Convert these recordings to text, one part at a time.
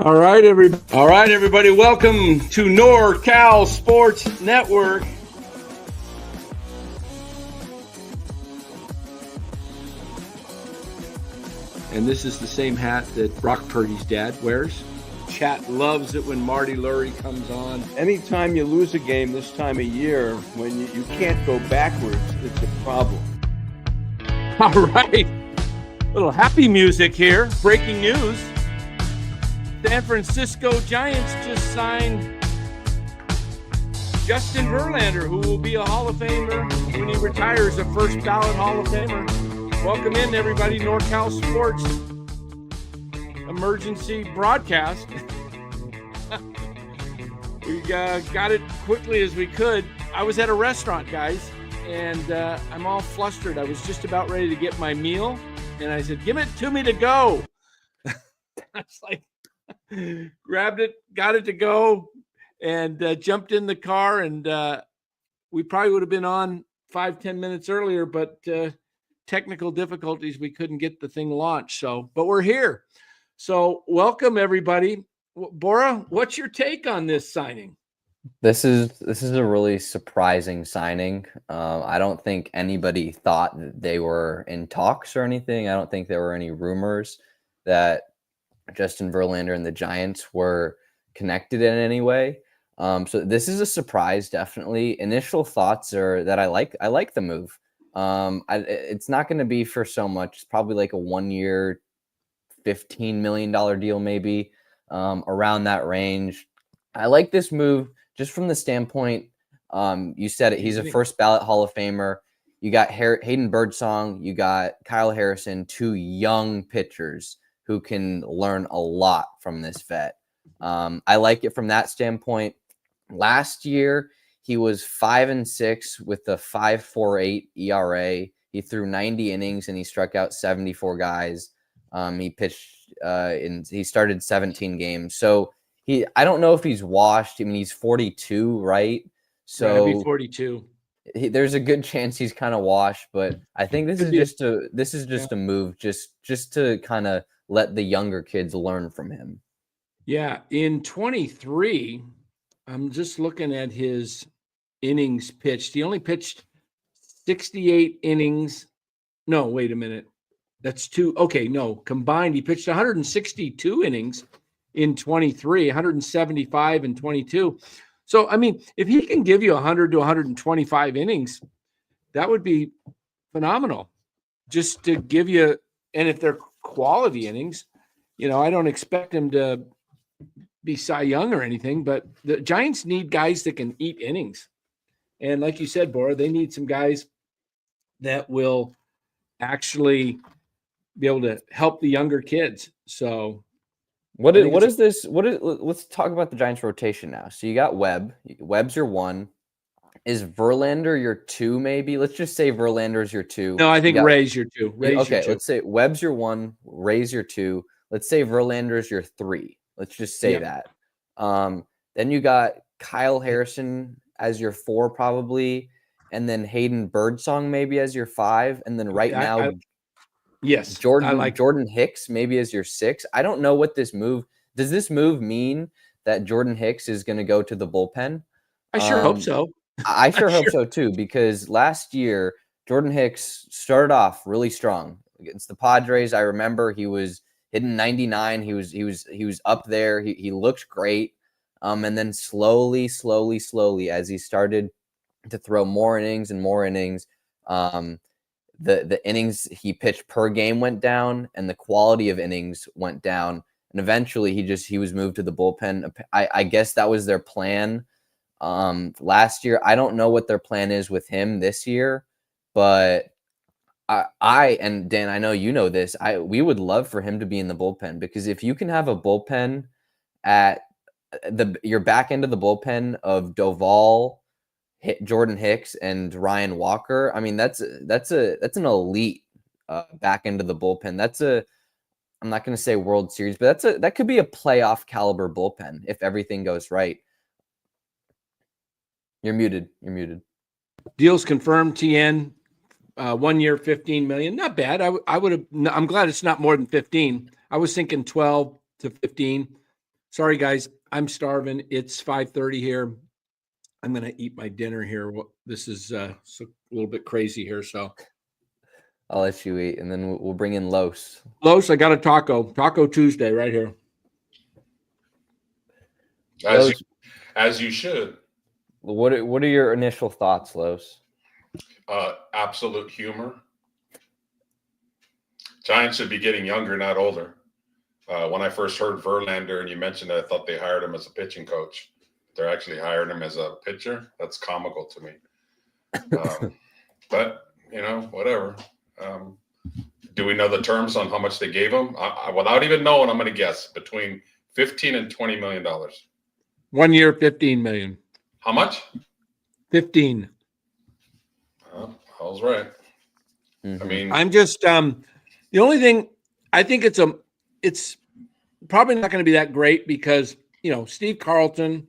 All right, everybody. Welcome to NorCal Sports Network. And this is the same hat that Brock Purdy's dad wears. Chat loves it when Marty Lurie comes on. Anytime you lose a game this time of year, when you can't go backwards, it's a problem. All right. Little happy music here. Breaking news. San Francisco Giants just signed Justin Verlander, who will be a Hall of Famer when he retires, a first ballot Hall of Famer. Welcome in, everybody. NorCal Sports emergency broadcast. We got it quickly as we could. I was at a restaurant, guys, and I'm all flustered. I was just about ready to get my meal, and I said, "Give it to me to go." I was like, grabbed it, got it to go, and jumped in the car. And we probably would have been on 5-10 minutes earlier, but technical difficulties, we couldn't get the thing launched. But we're here. So welcome, everybody. Bora, what's your take on this signing? This is a really surprising signing. I don't think anybody thought that they were in talks or anything. I don't think there were any rumors that Justin Verlander and the Giants were connected in any way. So this is a surprise, definitely. Initial thoughts are that I like the move. It's not going to be for so much. It's probably like a 1-year, $15 million deal, maybe around that range. I like this move just from the standpoint. You said it. He's a first ballot Hall of Famer. You got Hayden Birdsong. You got Kyle Harrison, two young pitchers who can learn a lot from this vet. I like it from that standpoint. Last year, he was 5-6 with a 5.48 ERA. He threw 90 innings and he struck out 74 guys. He pitched he started 17 games. So I don't know if he's washed. I mean, he's 42, right? So He'll be 42. There's a good chance he's kind of washed, but I think this is just a move just to kind of let the younger kids learn from him. Yeah, in 23, I'm just looking at his innings pitched. He only pitched 68 innings. No, wait a minute. That's two. Okay, no, combined, he pitched 162 innings in 23, 175 in 22. So, I mean, if he can give you 100 to 125 innings, that would be phenomenal. Just to give you, and if they're quality innings, I don't expect him to be Cy Young or anything, but the Giants need guys that can eat innings. And like you said, Bora, they need some guys that will actually be able to help the younger kids. So let's talk about the Giants rotation now. So you got Webb. Webb's your one. Is Verlander your two, maybe? Let's just say Verlander's your two. No, I think Ray's your two. Let's say Webb's your one, Ray's your two. Let's say Verlander's your three. Let's just say that. Then you got Kyle Harrison as your four, probably, and then Hayden Birdsong maybe as your five, and then Jordan Hicks maybe as your six. I don't know what this move does. This move mean that Jordan Hicks is going to go to the bullpen? I sure hope so. I sure hope so too, because last year Jordan Hicks started off really strong against the Padres. I remember he was hitting 99. He was up there. He looked great. And then slowly, as he started to throw more innings and more innings, the innings he pitched per game went down, and the quality of innings went down. And eventually, he was moved to the bullpen. I guess that was their plan last year. I don't know what their plan is with him this year, but and Dan, I know you know this. We would love for him to be in the bullpen, because if you can have a bullpen at your back end of the bullpen of Doval, Jordan Hicks, and Ryan Walker, I mean that's an elite back end of the bullpen. I'm not going to say World Series, but that could be a playoff caliber bullpen if everything goes right. You're muted. Deals confirmed. TN 1 year, $15 million. Not bad. I would have. I'm glad it's not more than 15. I was thinking 12 to 15. Sorry, guys. I'm starving. It's 5:30 here. I'm going to eat my dinner here. This is a little bit crazy here. So I'll let you eat, and then we'll bring in Los. Los, I got a Taco Tuesday right here. As you should. What are your initial thoughts, Los? Absolute humor. Giants should be getting younger, not older. When I first heard Verlander and you mentioned it, I thought they hired him as a pitching coach. They're actually hiring him as a pitcher. That's comical to me. But, whatever. Do we know the terms on how much they gave him? Without even knowing, I'm going to guess between $15 and $20 million. 1 year, $15 million. How much? 15. I was right. Mm-hmm. I mean, I'm just the only thing I think it's probably not going to be that great because Steve Carlton,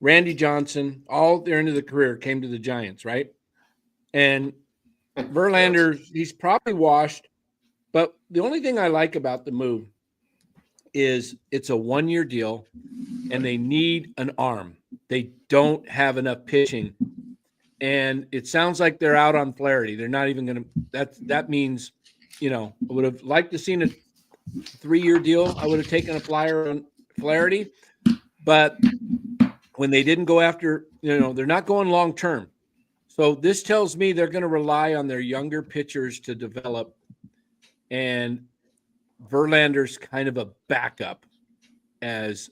Randy Johnson, all their end of the career came to the Giants, right? And Verlander, he's probably washed, but the only thing I like about the move is it's a 1 year deal and they need an arm. They don't have enough pitching. And it sounds like they're out on Flaherty. They're not even going to that means, I would have liked to seen a 3 year deal. I would have taken a flyer on Flaherty, but when they didn't go after, they're not going long term. So this tells me they're going to rely on their younger pitchers to develop, and Verlander's kind of a backup as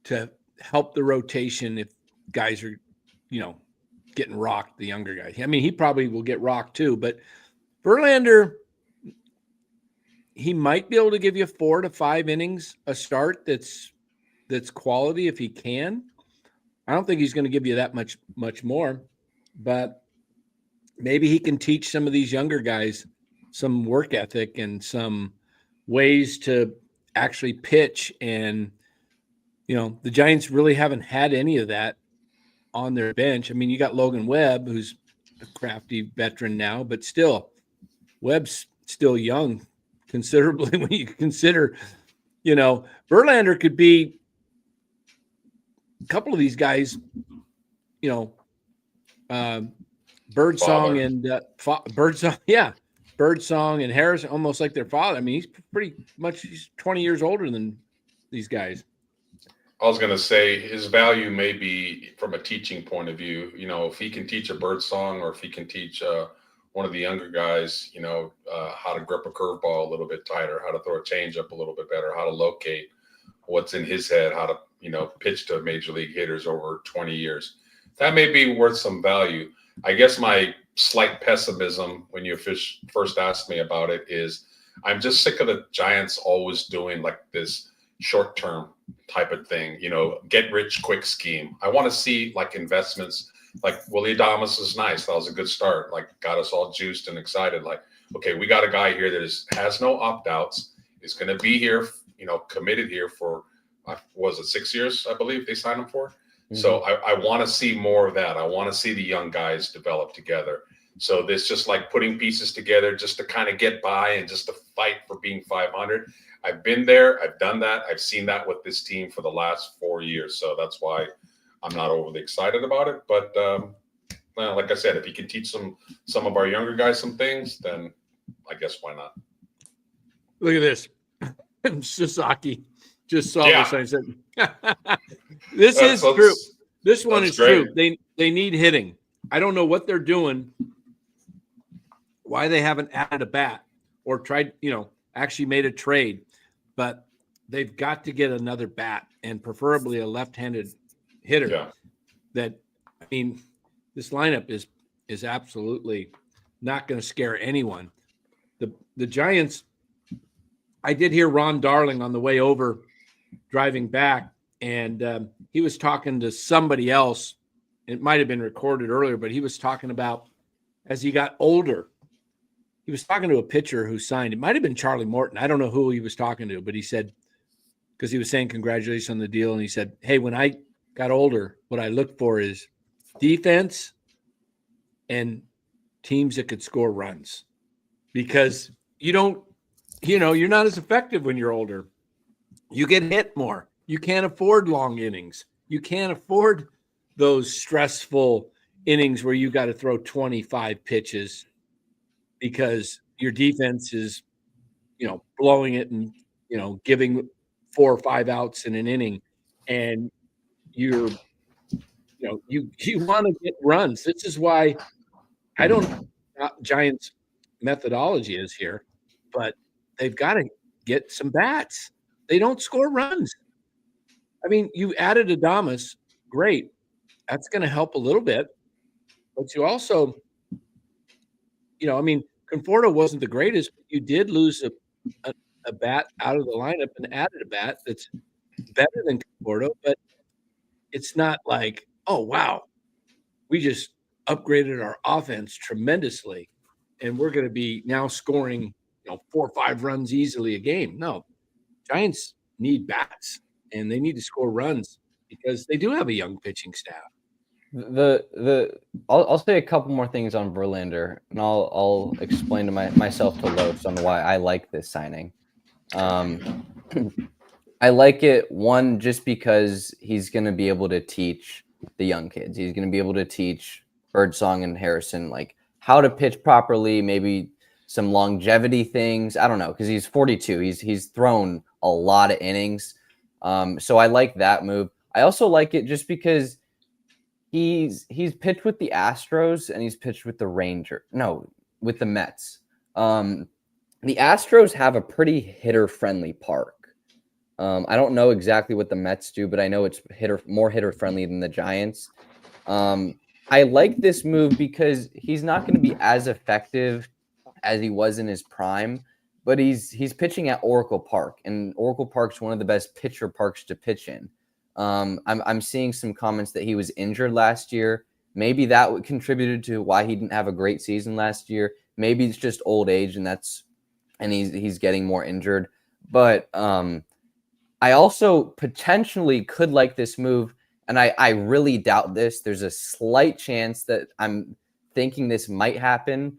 to help the rotation if guys are, getting rocked, the younger guys. I mean, he probably will get rocked too, but Verlander, he might be able to give you 4 to 5 innings a start that's quality if he can. I don't think he's going to give you that much more, but maybe he can teach some of these younger guys some work ethic and some ways to actually pitch. And, the Giants really haven't had any of that on their bench. I mean, you got Logan Webb, who's a crafty veteran now, but still, Webb's still young considerably when you consider, Verlander could be a couple of these guys, Birdsong and Harris, almost like their father. I mean, he's 20 years older than these guys. I was going to say his value may be from a teaching point of view. If he can teach a Birdsong or if he can teach one of the younger guys, how to grip a curveball a little bit tighter, how to throw a changeup a little bit better, how to locate what's in his head, how to, pitch to major league hitters over 20 years. That may be worth some value. I guess my slight pessimism when you first asked me about it is I'm just sick of the Giants always doing like this short-term type of thing, get rich quick scheme. I want to see like investments, like Willie Adames is nice. That was a good start. Like got us all juiced and excited. Like, okay, we got a guy here that has no opt-outs, is going to be here, committed here for, was it 6 years? I believe they signed him for. Mm-hmm. So I want to see more of that. I want to see the young guys develop together. So this just like putting pieces together just to kind of get by and just to fight for being 500. I've been there. I've done that. I've seen that with this team for the last 4 years. So that's why I'm not overly excited about it. But like I said, if he can teach some of our younger guys some things, then I guess why not? Look at this. Sasaki just saw this. I said, this is true. This one is true. They need hitting. I don't know what they're doing, why they haven't added a bat or tried, actually made a trade, but they've got to get another bat and preferably a left-handed hitter. Yeah. This lineup is absolutely not going to scare anyone. The Giants, I did hear Ron Darling on the way over driving back, and he was talking to somebody else. It might have been recorded earlier, but he was talking about as he got older, he was talking to a pitcher who signed. It might have been Charlie Morton. I don't know who he was talking to, but he said, because he was saying congratulations on the deal, and he said, hey, when I got older, what I looked for is defense and teams that could score runs, because you're not as effective when you're older. You get hit more. You can't afford long innings. You can't afford those stressful innings where you got to throw 25 pitches because your defense is, blowing it and, giving 4 or 5 outs in an inning. And you're, you want to get runs. This is why I don't know what Giants methodology is here, but they've got to get some bats. They don't score runs. I mean, you added Adames, great. That's going to help a little bit, but you also, Conforto wasn't the greatest, but you did lose a bat out of the lineup and added a bat that's better than Conforto, but it's not like, oh, wow, we just upgraded our offense tremendously, and we're going to be now scoring, 4 or 5 runs easily a game. No, Giants need bats, and they need to score runs because they do have a young pitching staff. I'll say a couple more things on Verlander, and I'll explain to myself to Los on why I like this signing. I like it, one, just because he's going to be able to teach the young kids. He's going to be able to teach Birdsong and Harrison like how to pitch properly, maybe some longevity things. I don't know, because he's 42. He's thrown a lot of innings. So I like that move. I also like it just because he's pitched with the Astros and he's pitched with with the Mets. The Astros have a pretty hitter-friendly park. I don't know exactly what the Mets do, but I know it's more hitter-friendly than the Giants. I like this move because he's not going to be as effective as he was in his prime, but he's pitching at Oracle Park, and Oracle Park's one of the best pitcher parks to pitch in. I'm seeing some comments that he was injured last year. Maybe that contributed to why he didn't have a great season last year. Maybe it's just old age, and he's getting more injured. But I also potentially could like this move, and I really doubt this. There's a slight chance that I'm thinking this might happen,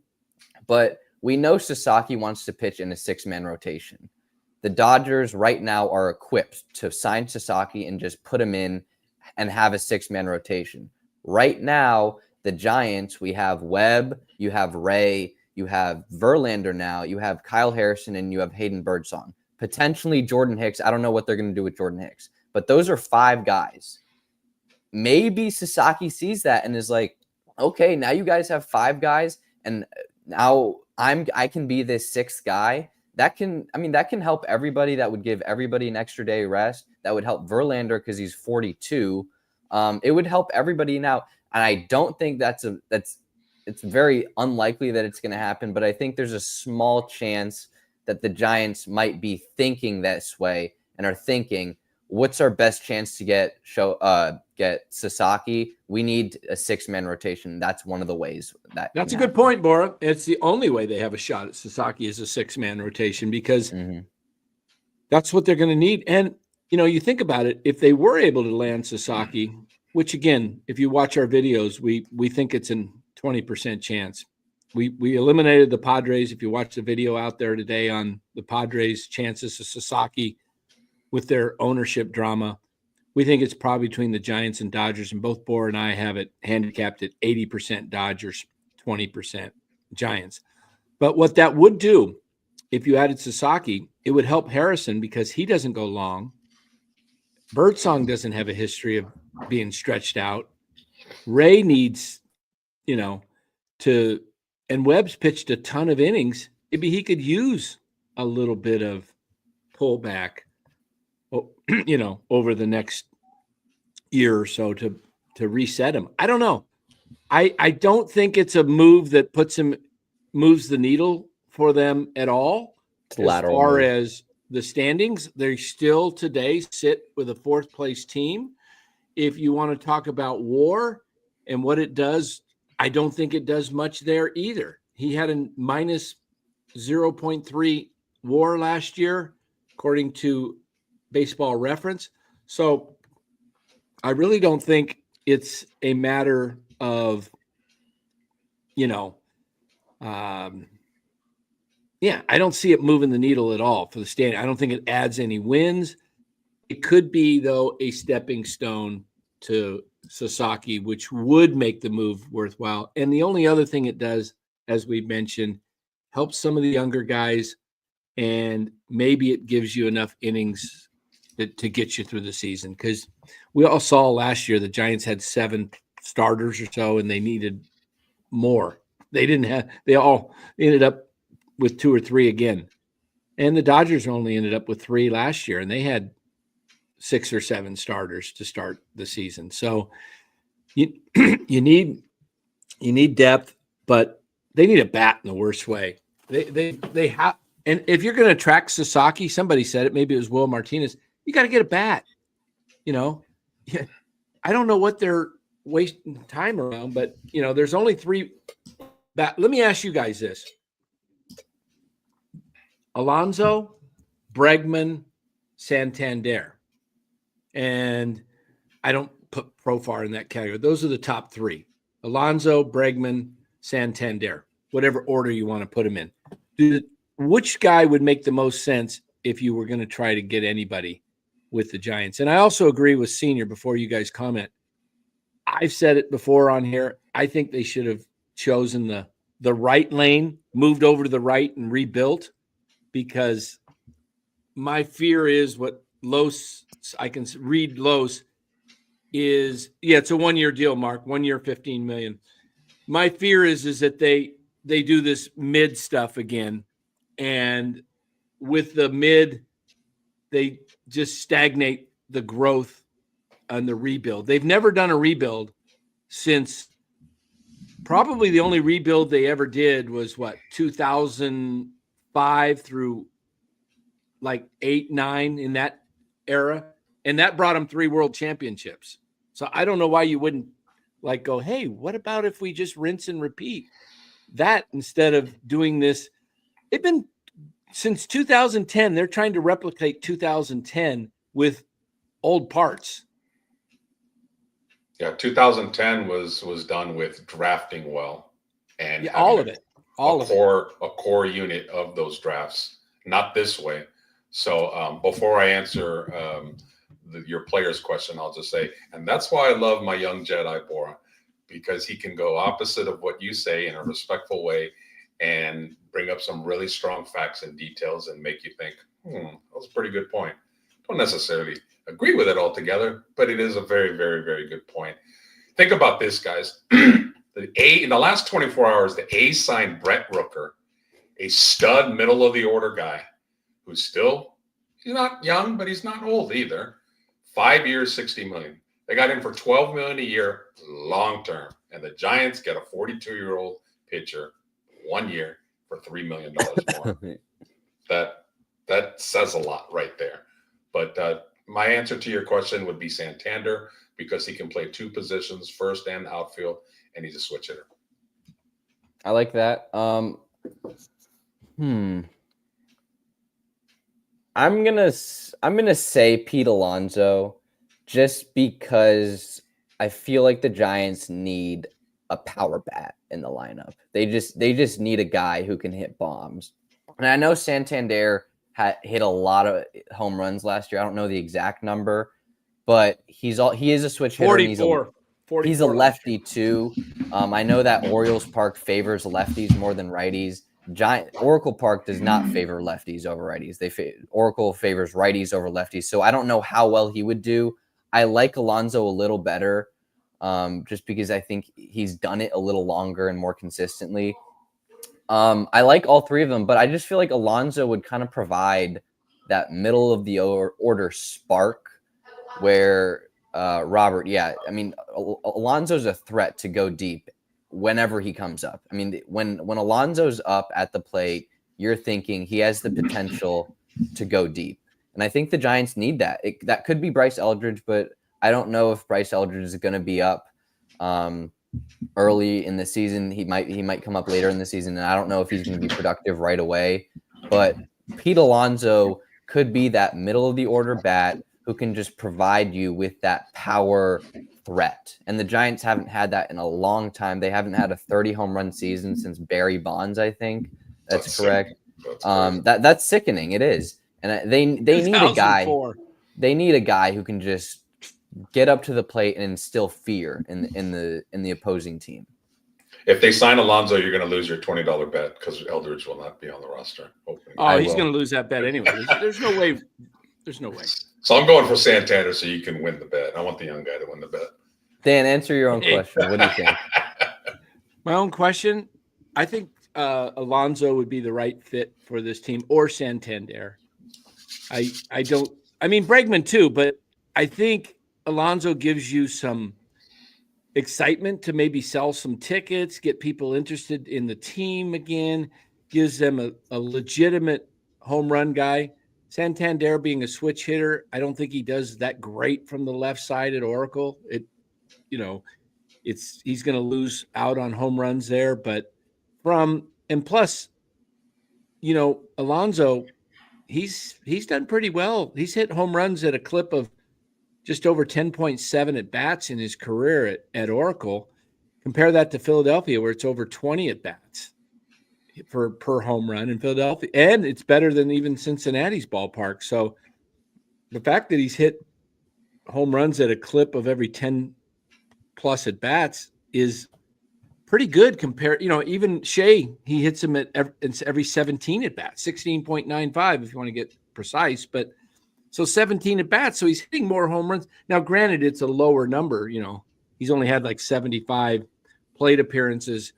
but we know Sasaki wants to pitch in a 6-man rotation. The Dodgers right now are equipped to sign Sasaki and just put him in and have a 6-man rotation. Right now, the Giants, we have Webb, you have Ray, you have Verlander now, you have Kyle Harrison, and you have Hayden Birdsong. Potentially Jordan Hicks. I don't know what they're going to do with Jordan Hicks, but those are 5 guys. Maybe Sasaki sees that and is like, okay, now you guys have 5 guys, and now I can be this 6th guy. That can help everybody. That would give everybody an extra day rest. That would help Verlander because he's 42. It would help everybody now. And I don't think it's very unlikely that it's going to happen, but I think there's a small chance that the Giants might be thinking this way and are thinking, what's our best chance to get Sasaki? We need a 6-man rotation. That's one of the ways that's a good point, Bora. It's the only way they have a shot at Sasaki is a 6-man rotation because that's what they're going to need. And, you think about it, if they were able to land Sasaki, which again, if you watch our videos, we think it's a 20% chance. We eliminated the Padres. If you watch the video out there today on the Padres' chances of Sasaki with their ownership drama, we think it's probably between the Giants and Dodgers, and both Bora and I have it handicapped at 80% Dodgers, 20% Giants. But what that would do, if you added Sasaki, it would help Harrison because he doesn't go long. Birdsong doesn't have a history of being stretched out. Ray needs, and Webb's pitched a ton of innings. Maybe he could use a little bit of pullback, over the next year or so to reset him. I don't know. I don't think it's a move that moves the needle for them at all. As far as the standings, they still today sit with a 4th place team. If you want to talk about WAR and what it does, I don't think it does much there either. He had a minus 0.3 WAR last year, according to Baseball Reference. So I really don't think it's a matter of, I don't see it moving the needle at all for the standing. I don't think it adds any wins. It could be, though, a stepping stone to Sasaki, which would make the move worthwhile. And the only other thing it does, as we mentioned, helps some of the younger guys, and maybe it gives you enough innings to get you through the season. Because we all saw last year the Giants had 7 starters or so, and they needed more. They all ended up with 2 or 3 again. And the Dodgers only ended up with 3 last year, and they had 6 or 7 starters to start the season. So you need depth, but they need a bat in the worst way. They have, and if you're going to track Sasaki, somebody said it, maybe it was Will Martinez, you got to get a bat. I don't know what they're wasting time around, but there's only 3 bat. Let me ask you guys this: Alonso, Bregman, Santander. And I don't put Profar in that category. Those are the top 3: Alonso, Bregman, Santander, whatever order you want to put them in. Which guy would make the most sense if you were going to try to get anybody with the Giants? And I also agree with Senior, before you guys comment. I've said it before on here. I think they should have chosen the right lane, moved over to the right and rebuilt, because my fear is what Los, I can read Los, is, it's a 1-year deal, Mark, 1 year, $15 million. My fear is that they do this mid stuff again, and with the mid, they just stagnate the growth and the rebuild. They've never done a rebuild since, probably the only rebuild they ever did was 2005 through like 8, 9, in that era, and that brought them 3 world championships. So I don't know why you wouldn't go, hey, what about if we just rinse and repeat that instead of doing this? It's been since 2010. They're trying to replicate 2010 with old parts. Yeah, 2010 was done with drafting well, and all of it, a core unit of those drafts. Not this way. So before I answer your player's question, I'll just say, and that's why I love my young Jedi Bora, because he can go opposite of what you say in a respectful way and bring up some really strong facts and details and make you think, that was a pretty good point. Don't necessarily agree with it altogether, but it is a very, very, very good point. Think about this, guys. In the last 24 hours, the A's signed Brett Rooker, a stud middle of the order guy, who's still, he's not young, but he's not old either. 5 years, $60 million. They got him for $12 million a year, long term. And the Giants get a 42-year-old pitcher, 1 year, for $3 million more. That says a lot right there. But my answer to your question would be Santander, because he can play 2 positions, first and outfield, and he's a switch hitter. I like that. I'm gonna say Pete Alonso, just because I feel like the Giants need a power bat in the lineup. They just need a guy who can hit bombs. And I know Santander hit a lot of home runs last year. I don't know the exact number, but he is a switch hitter. 44. He's a lefty too. I know that Orioles Park favors lefties more than righties. Oracle Park does not favor lefties over righties. Oracle favors righties over lefties. So I don't know how well he would do. I like Alonso a little better, just because I think he's done it a little longer and more consistently. I like all 3 of them, but I just feel like Alonso would kind of provide that middle of the order spark where Robert, Alonso's a threat to go deep whenever he comes up. I mean, when Alonso's up at the plate, you're thinking he has the potential to go deep. And I think the Giants need that. That could be Bryce Eldridge, but I don't know if Bryce Eldridge is going to be up early in the season. He might come up later in the season, and I don't know if he's going to be productive right away. But Pete Alonso could be that middle of the order bat who can just provide you with that power threat. And the Giants haven't had that in a long time. They haven't had a 30 home run season since Barry Bonds, I think. That's correct. That's sickening. It is. And they need a guy. they need a guy who can just get up to the plate and instill fear in the opposing team. If they sign Alonso, you're going to lose your $20 bet because Eldridge will not be on the roster. Oh, he's going to lose that bet anyway. There's no way. There's no way. So I'm going for Santander so you can win the bet. I want the young guy to win the bet. Dan, answer your own question. What do you think? My own question, I think Alonso would be the right fit for this team, or Santander. I mean Bregman too, but I think Alonso gives you some excitement to maybe sell some tickets, get people interested in the team again, gives them a legitimate home run guy. Santander being a switch hitter, I don't think he does that great from the left side at Oracle. He's going to lose out on home runs there, but plus, Alonso, he's done pretty well. He's hit home runs at a clip of just over 10.7 at bats in his career at Oracle. Compare that to Philadelphia, where it's over 20 at bats per home run in Philadelphia, and it's better than even Cincinnati's ballpark. So the fact that he's hit home runs at a clip of every 10 plus at bats is pretty good compared. Even Shea, he hits him at every 17 at bats, 16.95 if you want to get precise, but so 17 at bats. So he's hitting more home runs. Now, granted, it's a lower number. He's only had like 75 plate appearances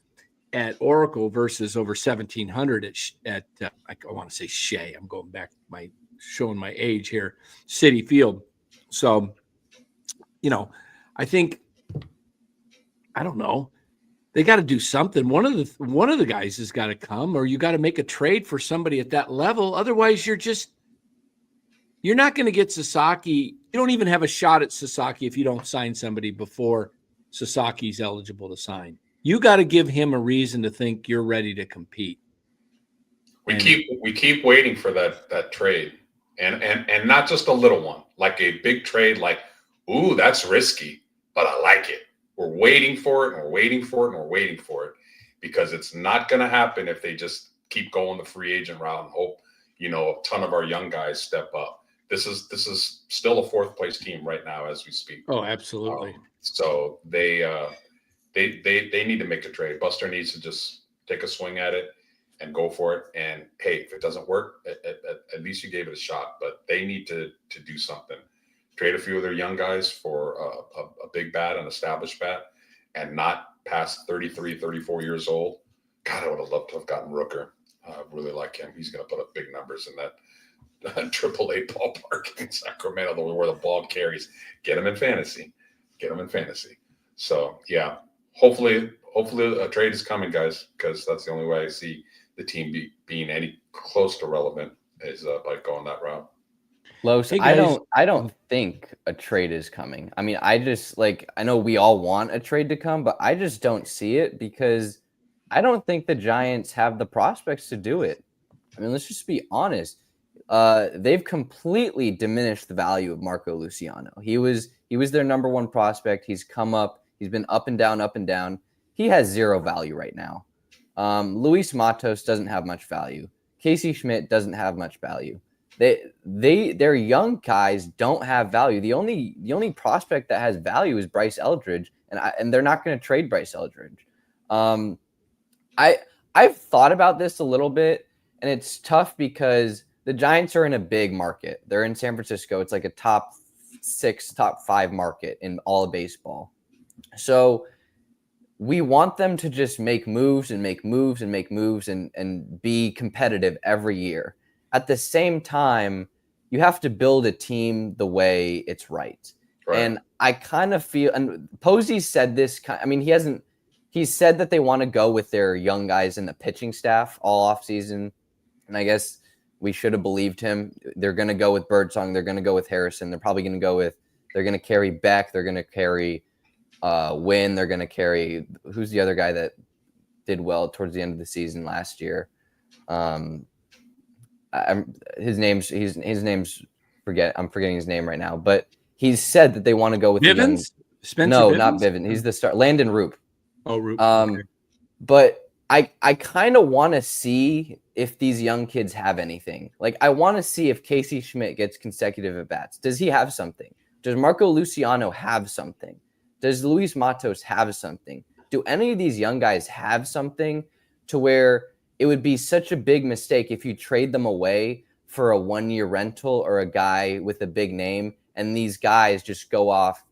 at Oracle versus over 1,700 at I want to say Shea. I'm going back showing my age here, Citi Field. So, I think, I don't know. They got to do something. One of the guys has got to come, or you got to make a trade for somebody at that level. Otherwise, you're not going to get Sasaki. You don't even have a shot at Sasaki if you don't sign somebody before Sasaki's eligible to sign. You got to give him a reason to think you're ready to compete. We keep waiting for that trade, and not just a little one, like a big trade. Like, ooh, that's risky, but I like it. We're waiting for it, and we're waiting for it, and we're waiting for it, because it's not going to happen if they just keep going the free agent route and hope a ton of our young guys step up. This is still a fourth place team right now as we speak. Oh, absolutely. So they need to make a trade. Buster needs to just take a swing at it and go for it. And hey, if it doesn't work, at least you gave it a shot. But they need to do something. Trade a few of their young guys for a big bat, an established bat, and not past 33, 34 years old. God, I would have loved to have gotten Rooker. I really like him. He's going to put up big numbers in that AAA ballpark in Sacramento, where the ball carries. Get him in fantasy. So, yeah, hopefully a trade is coming, guys, because that's the only way I see the team being any close to relevant is by going that route. Los, hey I don't think a trade is coming. I mean, I know we all want a trade to come, but I just don't see it because I don't think the Giants have the prospects to do it. I mean, let's just be honest. They've completely diminished the value of Marco Luciano. He was their number one prospect. He's come up. He's been up and down, up and down. He has zero value right now. Luis Matos doesn't have much value. Casey Schmidt doesn't have much value. Their young guys don't have value. The only prospect that has value is Bryce Eldridge, and they're not going to trade Bryce Eldridge. I've thought about this a little bit, and it's tough because the Giants are in a big market. They're in San Francisco. It's like a top 6, top 5 market in all of baseball. So we want them to just make moves and make moves and make moves and be competitive every year. At the same time, you have to build a team the way it's right. And I kind of feel, and Posey said this, he said that they want to go with their young guys in the pitching staff all offseason. And I guess we should have believed him. They're going to go with Birdsong. They're going to go with Harrison. They're probably going to they're going to carry Beck. They're going to carry Wynn. They're going to carry, who's the other guy that did well towards the end of the season last year? I'm forgetting his name right now, but he's said that they want to go with Bivens? Not Bivens. He's the star. Landon Roop. Oh, Roop. But I kind of want to see if these young kids have anything. Like, I want to see if Casey Schmidt gets consecutive at-bats. Does he have something? Does Marco Luciano have something? Does Luis Matos have something? Do any of these young guys have something to where it would be such a big mistake if you trade them away for a one-year rental or a guy with a big name, and these guys just go off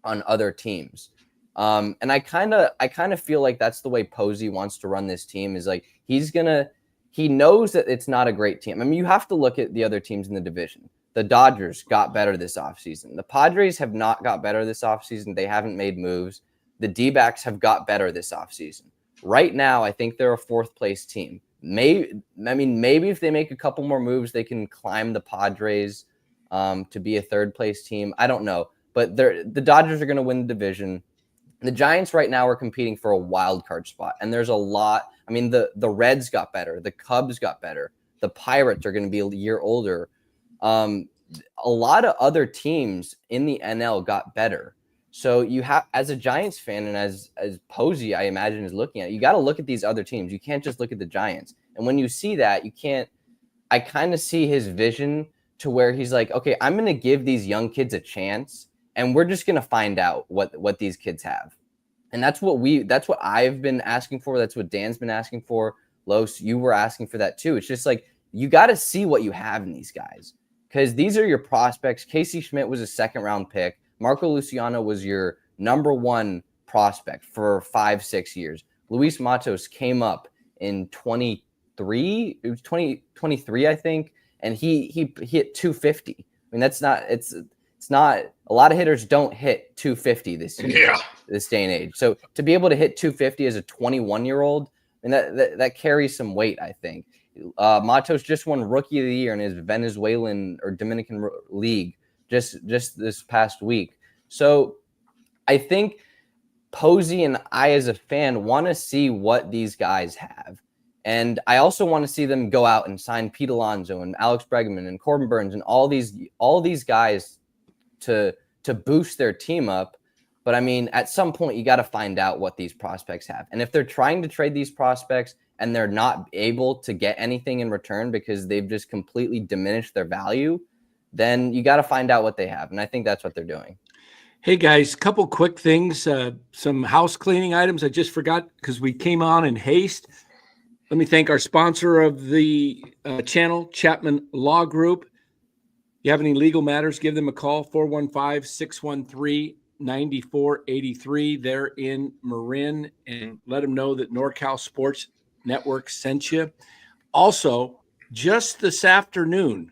on other teams? And I kind of feel like that's the way Posey wants to run this team, is like he knows that it's not a great team. I mean, you have to look at the other teams in the division. The Dodgers got better this offseason. The Padres have not got better this offseason. They haven't made moves. The D-backs have got better this offseason. Right now, I think they're a fourth place team. Maybe if they make a couple more moves, they can climb the Padres to be a third place team. I don't know. But the Dodgers are going to win the division. The Giants right now are competing for a wild card spot, and there's a lot. I mean, the Reds got better. The Cubs got better. The Pirates are going to be a year older. A lot of other teams in the NL got better. So you have, as a Giants fan, and as Posey, I imagine, is looking at, you got to look at these other teams. You can't just look at the Giants. And when you see that, you can't. I kind of see his vision to where he's like, okay, I'm going to give these young kids a chance, and we're just going to find out what these kids have. And that's what I've been asking for. That's what Dan's been asking for. Los, you were asking for that too. It's just like, you got to see what you have in these guys, because these are your prospects. Casey Schmidt was a second-round pick. Marco Luciano was your number one prospect for 5-6 years. Luis Matos came up in 23. It was 2023, I think, and he hit 250. I mean, it's not a lot of hitters don't hit 250 this year, this day and age. So to be able to hit 250 as a 21-year-old, and that carries some weight, I think. Matos just won Rookie of the Year in his Venezuelan or Dominican league just this past week. So I think Posey and I, as a fan, want to see what these guys have. And I also want to see them go out and sign Pete Alonso and Alex Bregman and Corbin Burns and all these guys to boost their team up. But I mean, at some point, you got to find out what these prospects have. And if they're trying to trade these prospects and they're not able to get anything in return because they've just completely diminished their value, then you got to find out what they have. And I think that's what they're doing. Hey guys, couple quick things, some house cleaning items I just forgot because we came on in haste. Let me thank our sponsor of the channel, Chapman Law Group. If you have any legal matters, give them a call, 415-613-9483. They're in Marin, and let them know that NorCal Sports Network sent you. Also, just this afternoon,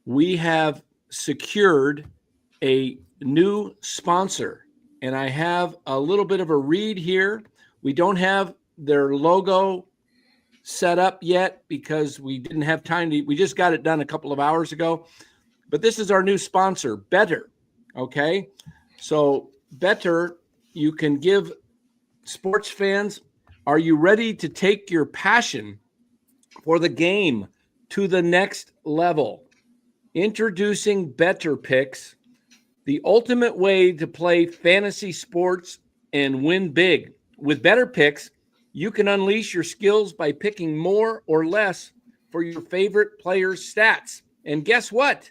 we have secured a new sponsor, and I have a little bit of a read here. We don't have their logo set up yet because we didn't have time we just got it done a couple of hours ago. But this is our new sponsor, Better. Okay. So Better, you can give sports fans, are you ready to take your passion for the game to the next level? Introducing Better Picks, the ultimate way to play fantasy sports and win big. With Better Picks, you can unleash your skills by picking more or less for your favorite players' stats. And guess what?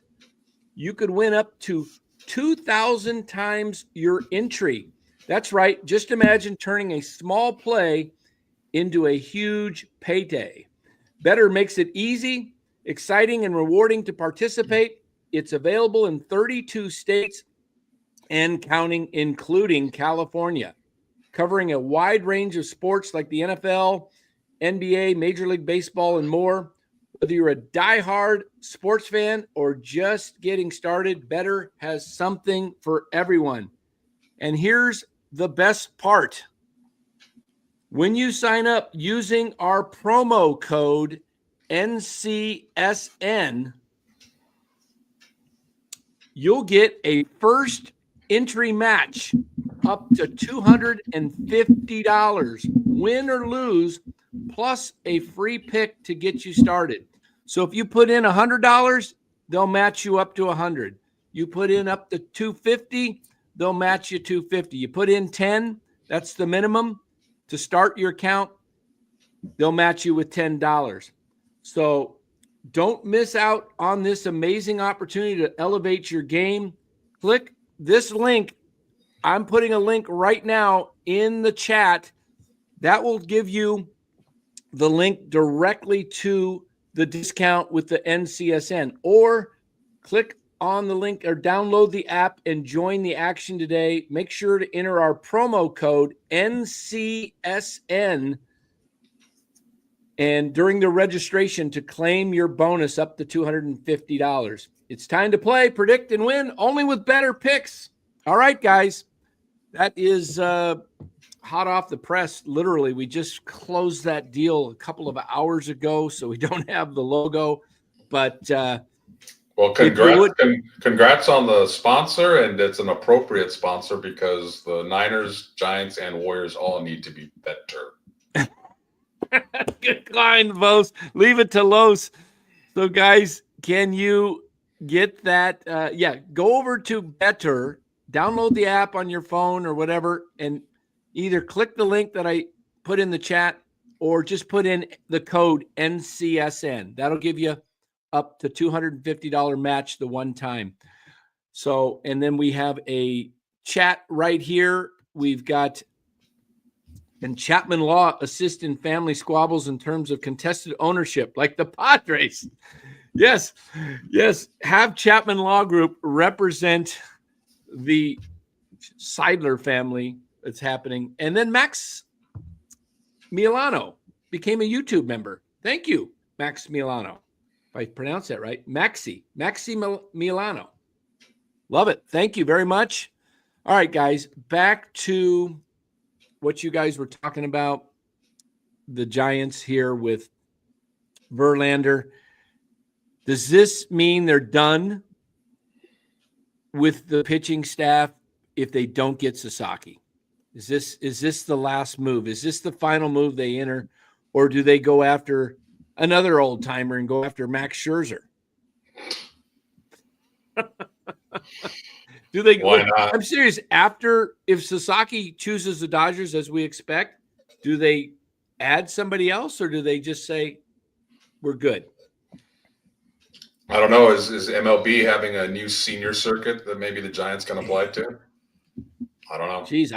You could win up to 2,000 times your entry. That's right. Just imagine turning a small play into a huge payday. Better makes it easy, exciting, and rewarding to participate. It's available in 32 states and counting, including California, covering a wide range of sports like the NFL, NBA, Major League Baseball, and more. Whether you're a diehard sports fan or just getting started, Better has something for everyone. And here's the best part. When you sign up using our promo code NCSN, you'll get a first entry match up to $250, win or lose, plus a free pick to get you started. So if you put in $100, they'll match you up to $100. You put in up to $250, they'll match you $250. You put in $10, that's the minimum to start your account. they'll match you with $10. So don't miss out on this amazing opportunity to elevate your game. Click this link. I'm putting a link right now in the chat. That will give you the link directly to the discount with the NCSN, or click on the link or download the app and join the action today. Make sure to enter our promo code NCSN and during the registration to claim your bonus up to $250. It's time to play, predict, and win only with better picks. All right, guys, that is hot off the press. Literally, we just closed that deal a couple of hours ago, so we don't have the logo. But well, congrats on the sponsor, and it's an appropriate sponsor because the Niners, Giants, and Warriors all need to be better. Good line, Los. Leave it to Los. So, guys, can you get that? Go over to Better, download the app on your phone or whatever, and either click the link that I put in the chat or just put in the code NCSN. That'll give you up to $250 match the one time. So, and then we have a chat right here. We've got, and Chapman Law assist in family squabbles in terms of contested ownership, like the Padres. Yes. Have Chapman Law Group represent the Seidler family that's happening. And then Max Milano became a YouTube member. Thank you, Max Milano. If I pronounce that right, Maxi Milano. Love it. Thank you very much. All right, guys, back to what you guys were talking about. The Giants here with Verlander. Does this mean they're done with the pitching staff if they don't get Sasaki? Is this the last move? Is this the final move they enter, or do they go after another old timer and go after Max Scherzer? Do they? Why not? I'm serious. If Sasaki chooses the Dodgers as we expect, do they add somebody else, or do they just say we're good? I don't know. Is MLB having a new senior circuit that maybe the Giants can apply to? I don't know. Geez,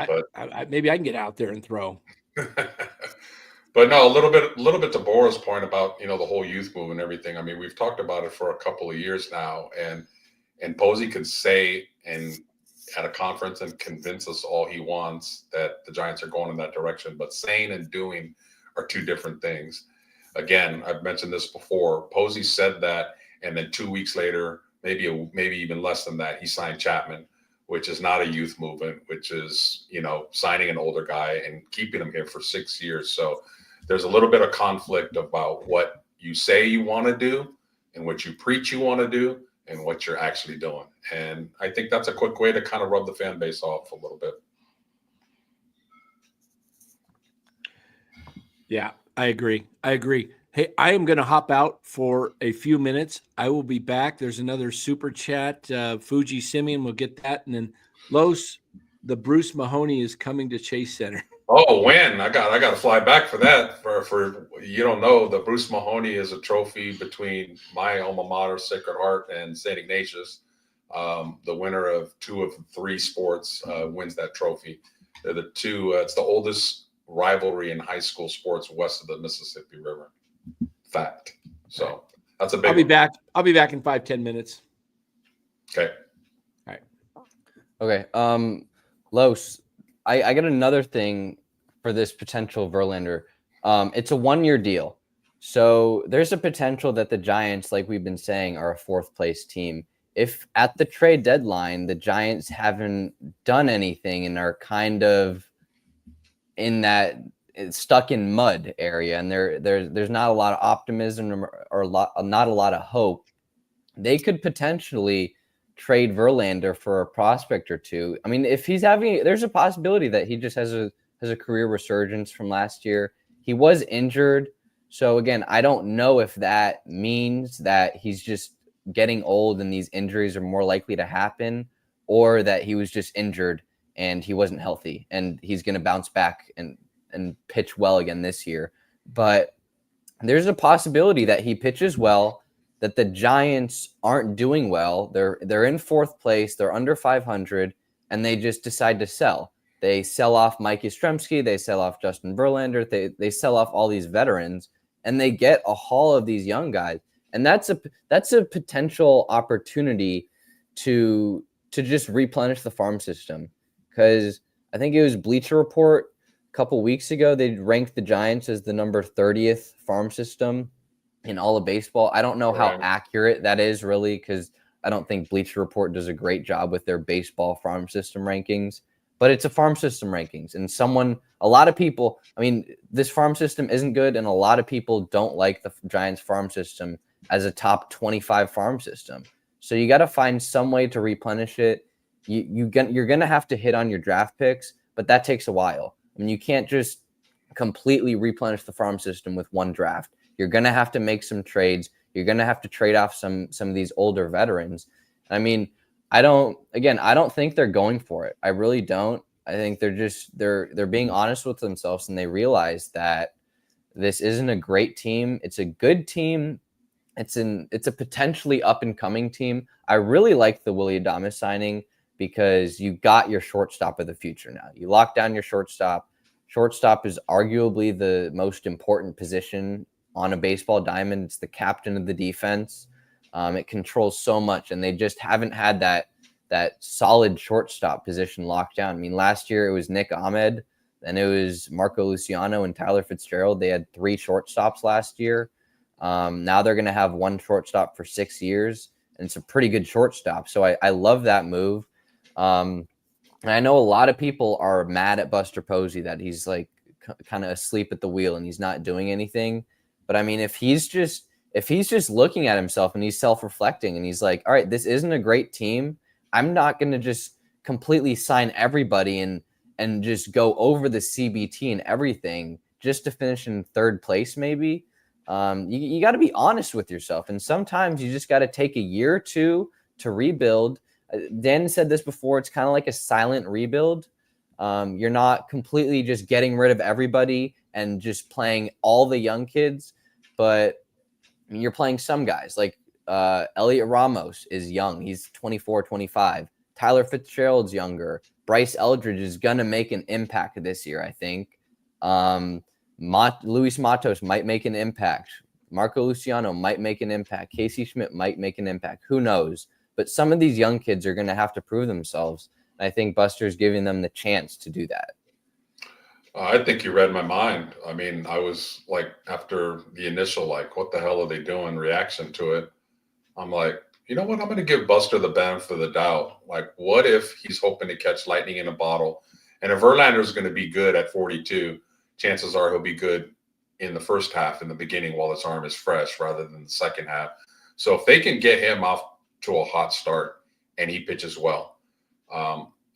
maybe I can get out there and throw. But no, a little bit to Bora's point about the whole youth move and everything. I mean, we've talked about it for a couple of years now, and Posey can say and at a conference and convince us all he wants that the Giants are going in that direction. But saying and doing are two different things. Again, I've mentioned this before. Posey said that, and then 2 weeks later, maybe even less than that, he signed Chapman, which is not a youth movement, which is signing an older guy and keeping him here for 6 years. So there's a little bit of conflict about what you say you want to do and what you preach you want to do and what you're actually doing. And I think that's a quick way to kind of rub the fan base off a little bit. Yeah, I agree. Hey, I am going to hop out for a few minutes. I will be back. There's another super chat. Fuji Simeon will get that. And then Los, the Bruce Mahoney is coming to Chase Center. Oh, when? I got to fly back for that. For you don't know, the Bruce Mahoney is a trophy between my alma mater, Sacred Heart, and St. Ignatius. The winner of 2 of 3 sports wins that trophy. They're the two. It's the oldest rivalry in high school sports west of the Mississippi River. Fact. So that's a big. I'll be back in 5-10 minutes. Okay. All right. Okay. Los, I got another thing for this potential Verlander. It's a 1-year deal. So there's a potential that the Giants, like we've been saying, are a 4th place team. If at the trade deadline, the Giants haven't done anything and are kind of in that stuck in mud area, and there's not a lot of optimism or not a lot of hope, they could potentially trade Verlander for a prospect or two. I mean, if there's a possibility that he just has a career resurgence from last year. He was injured. So again, I don't know if that means that he's just getting old and these injuries are more likely to happen, or that he was just injured and he wasn't healthy and he's going to bounce back and pitch well again this year. but there's a possibility that he pitches well, that the Giants aren't doing well. They're in fourth place. They're under 500, and they just decide to sell. They sell off Mike Yastrzemski. They sell off Justin Verlander. They sell off all these veterans, and they get a haul of these young guys. And that's a potential opportunity to just replenish the farm system, because I think it was Bleacher Report a couple weeks ago, they ranked the Giants as the number 30th farm system in all of baseball. I don't know how accurate that is really, because I don't think Bleacher Report does a great job with their baseball farm system rankings, but it's a farm system rankings. And a lot of people, I mean, this farm system isn't good, and a lot of people don't like the Giants farm system as a top 25 farm system. So you got to find some way to replenish it. You're going to have to hit on your draft picks, but that takes a while. I mean, you can't just completely replenish the farm system with one draft. You're going to have to make some trades. You're going to have to trade off some of these older veterans. I mean, I don't think they're going for it. I really don't. I think they're being honest with themselves, and they realize that this isn't a great team. It's a good team. It's a potentially up and coming team. I really like the Willy Adames signing, because you got your shortstop of the future now. You lock down your shortstop. Shortstop is arguably the most important position on a baseball diamond. It's the captain of the defense. It controls so much, and they just haven't had that solid shortstop position locked down. I mean, last year it was Nick Ahmed, then it was Marco Luciano and Tyler Fitzgerald. They had 3 shortstops last year. Now they're going to have 1 shortstop for 6 years, and it's a pretty good shortstop. So I love that move. And I know a lot of people are mad at Buster Posey that he's like kind of asleep at the wheel and he's not doing anything. But I mean, if he's just looking at himself and he's self-reflecting and he's like, all right, this isn't a great team. I'm not going to just completely sign everybody and just go over the CBT and everything just to finish in 3rd place. Maybe you got to be honest with yourself. And sometimes you just got to take a year or 2 to rebuild. Dan said this before. It's kind of like a silent rebuild. You're not completely just getting rid of everybody and just playing all the young kids, but I mean, you're playing some guys like Elliot Ramos is young. He's 24, 25. Tyler Fitzgerald's younger. Bryce Eldridge is going to make an impact this year, I think. Luis Matos might make an impact. Marco Luciano might make an impact. Casey Schmidt might make an impact. Who knows? But some of these young kids are going to have to prove themselves. And I think Buster's giving them the chance to do that. I think you read my mind. I mean, I was like, after the initial, like, what the hell are they doing reaction to it? I'm like, you know what? I'm going to give Buster the benefit of the doubt. Like, what if he's hoping to catch lightning in a bottle? And if Verlander is going to be good at 42, chances are he'll be good in the first half, in the beginning, while his arm is fresh, rather than the second half. So if they can get him off to a hot start and he pitches well,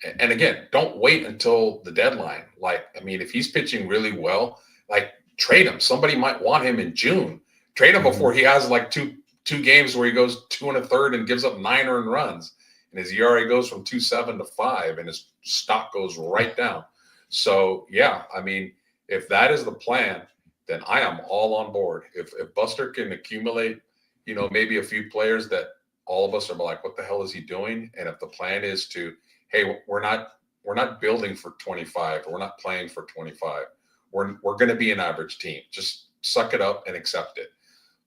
and again, don't wait until the deadline. Like, I mean, if he's pitching really well, like, trade him. Somebody might want him in June. Trade him before he has like two games where he goes 2 1/3 and gives up 9 earned runs, and his ERA goes from 2.7 to 5, and his stock goes right down. So yeah, I mean, if that is the plan, then I am all on board. If Buster can accumulate, maybe a few players that all of us are like, what the hell is he doing? And if the plan is to, hey, we're not building for 25, we're not playing for 25, we're going to be an average team. Just suck it up and accept it.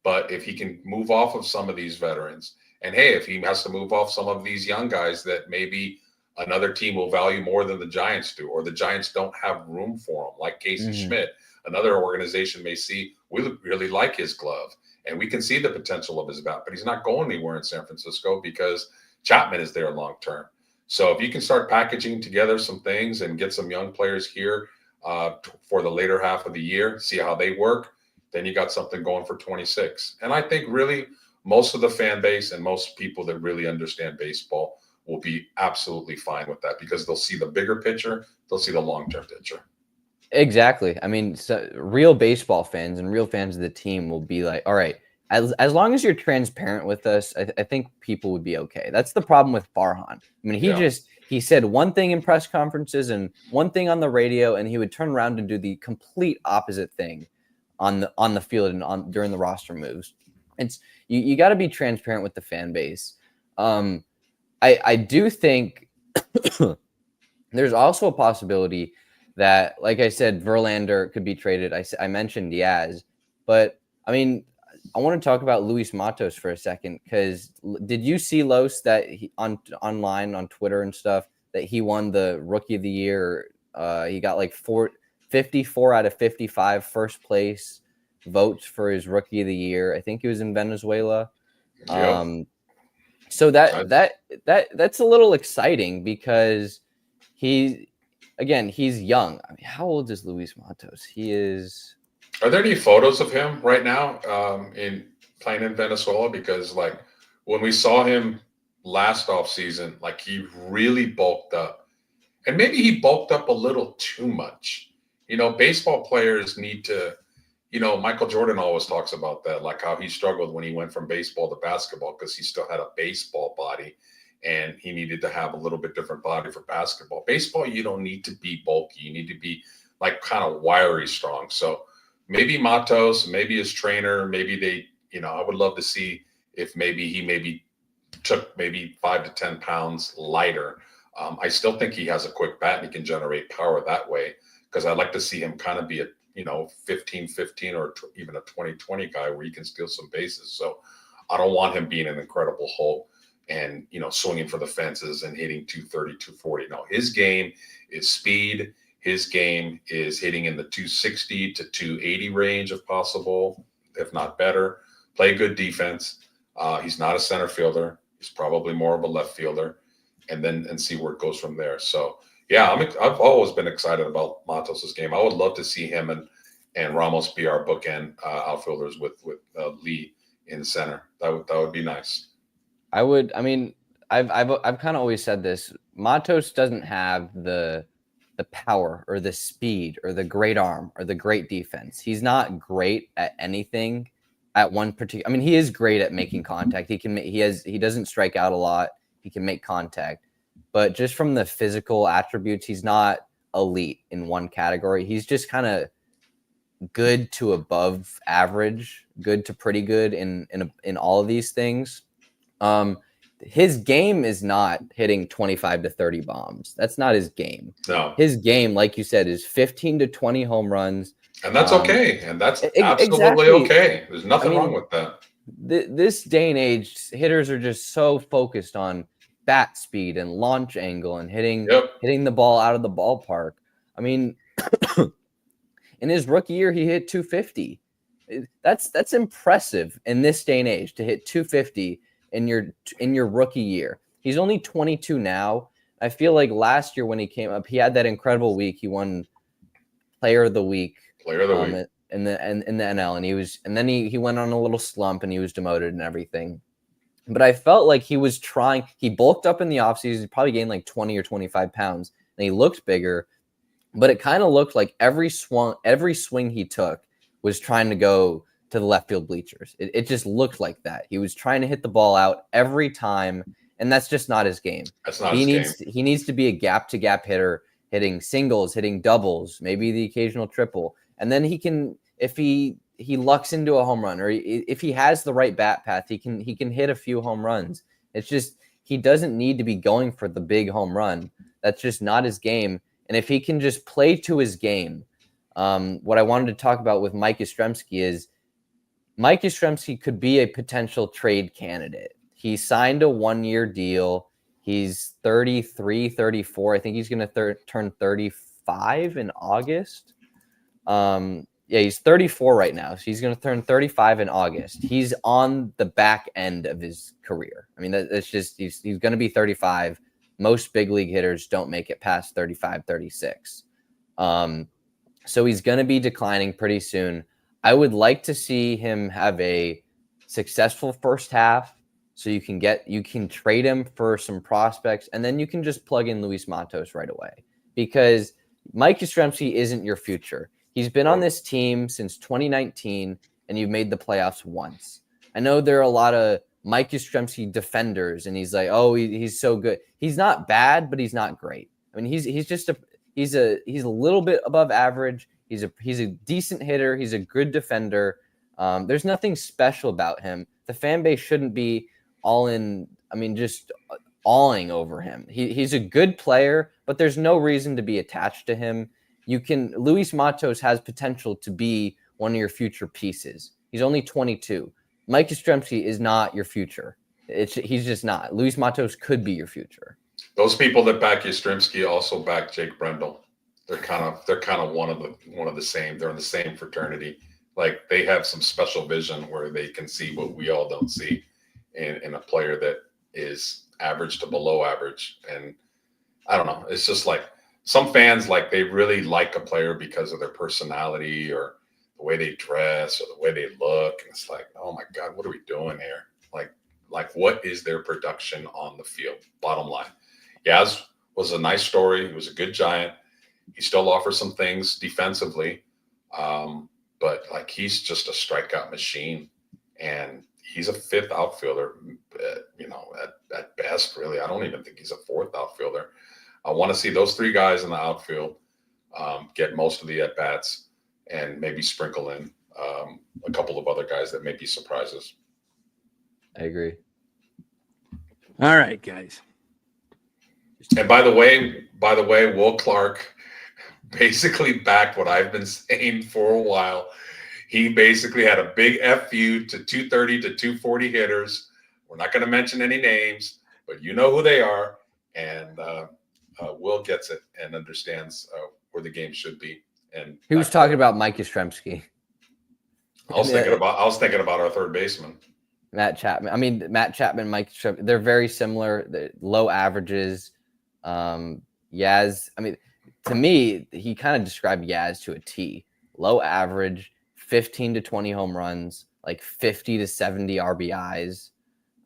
But if he can move off of some of these veterans, and hey, if he has to move off some of these young guys that maybe another team will value more than the Giants do, or the Giants don't have room for him, like Casey Schmidt, another organization may see, we really like his glove, and we can see the potential of his bat, but he's not going anywhere in San Francisco because Chapman is there long term. So if you can start packaging together some things and get some young players here for the later half of the year, see how they work, then you got something going for 26. And I think really most of the fan base and most people that really understand baseball will be absolutely fine with that, because they'll see the bigger picture, they'll see the long-term picture. Exactly. I mean, so real baseball fans and real fans of the team will be like, all right, as long as you're transparent with us, I think people would be okay. That's the problem with Farhan. I mean, he said one thing in press conferences and one thing on the radio, and he would turn around and do the complete opposite thing on the field and during the roster moves. It's you got to be transparent with the fan base. I do think there's also a possibility that, like I said, Verlander could be traded. I mentioned Diaz, but I mean, I want to talk about Luis Matos for a second, because did you see, Los, that online on Twitter and stuff, that he won the Rookie of the Year? He got like 54 out of 55 first place votes for his Rookie of the Year. I think he was in Venezuela. Yep. So that's a little exciting, because he's young. I mean, how old is Luis Matos? He is. Are there any photos of him right now in playing in Venezuela? Because like when we saw him last off season, like he really bulked up, and maybe he bulked up a little too much. You know, baseball players need to. You know, Michael Jordan always talks about that, like how he struggled when he went from baseball to basketball, because he still had a baseball body and he needed to have a little bit different body for basketball. Baseball, you don't need to be bulky. You need to be like kind of wiry strong. So maybe Matos, maybe his trainer, maybe they, you know, I would love to see if maybe he took 5 to 10 pounds lighter. I still think he has a quick bat and he can generate power that way, because I'd like to see him kind of be a 15-15 or even a 20-20 guy where he can steal some bases. So I don't want him being an incredible Hulk and, swinging for the fences and hitting 230, 240. No, his game is speed. His game is hitting in the 260 to 280 range if possible, if not better. Play good defense. He's not a center fielder. He's probably more of a left fielder, and see where it goes from there. So yeah, I've always been excited about Matos' game. I would love to see him and Ramos be our bookend outfielders with Lee in the center. That would be nice. I mean, I've kind of always said this. Matos doesn't have the power or the speed or the great arm or the great defense. He's not great at anything at one particular. I mean, he is great at making contact. He doesn't strike out a lot. He can make contact. But just from the physical attributes, he's not elite in one category. He's just kind of good to above average, good to pretty good in all of these things. His game is not hitting 25 to 30 bombs. That's not his game. No. His game, like you said, is 15 to 20 home runs. And that's okay. And that's absolutely exactly. okay. There's nothing wrong with that. This day and age, hitters are just so focused on bat speed and launch angle and hitting the ball out of the ballpark. I mean, in his rookie year, he hit 250. That's impressive in this day and age to hit 250 in your rookie year. He's only 22 now. I feel like last year when he came up, he had that incredible week. He won Player of the Week. In the NL, and then he went on a little slump and he was demoted and everything. But I felt like he was trying. He bulked up in the offseason. He probably gained like 20 or 25 pounds, and he looked bigger. But it kind of looked like every swing he took was trying to go to the left field bleachers. It just looked like that. He was trying to hit the ball out every time, and that's just not his game. That's not his game. He needs to be a gap-to-gap hitter, hitting singles, hitting doubles, maybe the occasional triple. And then he can, if he lucks into a home run, or if he has the right bat path, he can hit a few home runs. It's just he doesn't need to be going for the big home run. That's just not his game. And if he can just play to his game, what I wanted to talk about with Mike Yastrzemski is Mike Yastrzemski could be a potential trade candidate. He signed a 1-year deal. He's 33, 34. I think he's going to turn 35 in August. He's 34 right now. So he's going to turn 35 in August. He's on the back end of his career. I mean, that's just, he's going to be 35. Most big league hitters don't make it past 35, 36. So he's going to be declining pretty soon. I would like to see him have a successful first half so you can trade him for some prospects, and then you can just plug in Luis Matos right away, because Mike Yastrzemski isn't your future. He's been on this team since 2019, and you've made the playoffs once. I know there are a lot of Mike Yastrzemski defenders, and he's like, oh, he's so good. He's not bad, but he's not great. I mean, he's a little bit above average. He's a decent hitter. He's a good defender. There's nothing special about him. The fan base shouldn't be all in. I mean, just awing over him. He's a good player, but there's no reason to be attached to him. Luis Matos has potential to be one of your future pieces. He's only 22. Mike Yastrzemski is not your future. He's just not. Luis Matos could be your future. Those people that back Yastrzemski also back Jake Brendel. They're kind of one of the same. They're in the same fraternity. Like, they have some special vision where they can see what we all don't see in a player that is average to below average. And I don't know. It's just like some fans, like, they really like a player because of their personality or the way they dress or the way they look. And it's like, oh my God, what are we doing here? Like what is their production on the field? Bottom line. Yaz was a nice story. He was a good Giant. He still offers some things defensively. But like, he's just a strikeout machine, and he's a fifth outfielder, at best, really. I don't even think he's a fourth outfielder. I want to see those three guys in the outfield get most of the at-bats and maybe sprinkle in a couple of other guys that may be surprises. I agree. All right, guys. And by the way, Will Clark basically backed what I've been saying for a while. He basically had a big FU to 230 to 240 hitters. We're not going to mention any names, but you know who they are. And Will gets it and understands where the game should be. And he was talking about Mike Yastrzemski. I was thinking about our third baseman, Matt Chapman. Matt Chapman, Mike Yastrzemski, they're very similar. They're low averages. Yaz, to me, he kind of described Yaz to a T. Low average, 15 to 20 home runs, like 50 to 70 RBIs.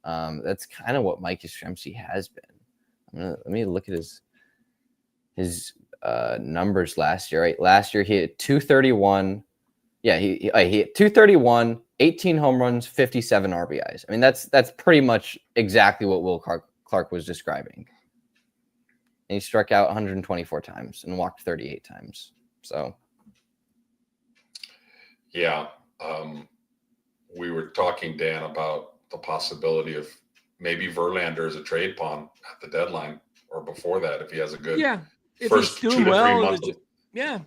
That's kind of what Mike Yastrzemski has been. Let me look at his numbers last year. Right, last year he hit 231. Yeah, he hit 231, 18 home runs, 57 RBIs. That's pretty much exactly what Will Clark was describing. And he struck out 124 times and walked 38 times. So, yeah, we were talking, Dan, about the possibility of maybe Verlander as a trade pawn at the deadline or before that, if he has a good first 2 to 3 months. Yeah,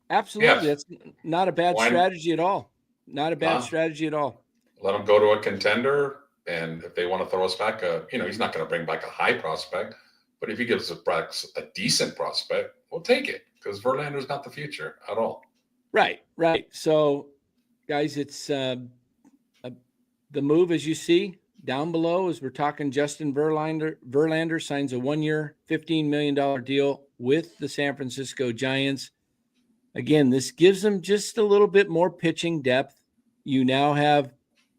absolutely. Yeah. That's not a bad strategy at all. Not a bad strategy at all. Let him go to a contender, and if they want to throw us back he's not going to bring back a high prospect. But if he gives us back a decent prospect, we'll take it, because Verlander's not the future at all. Right. So, guys, it's the move, as you see down below, as we're talking. Justin Verlander signs a 1-year, $15 million deal with the San Francisco Giants. Again, this gives them just a little bit more pitching depth. You now have,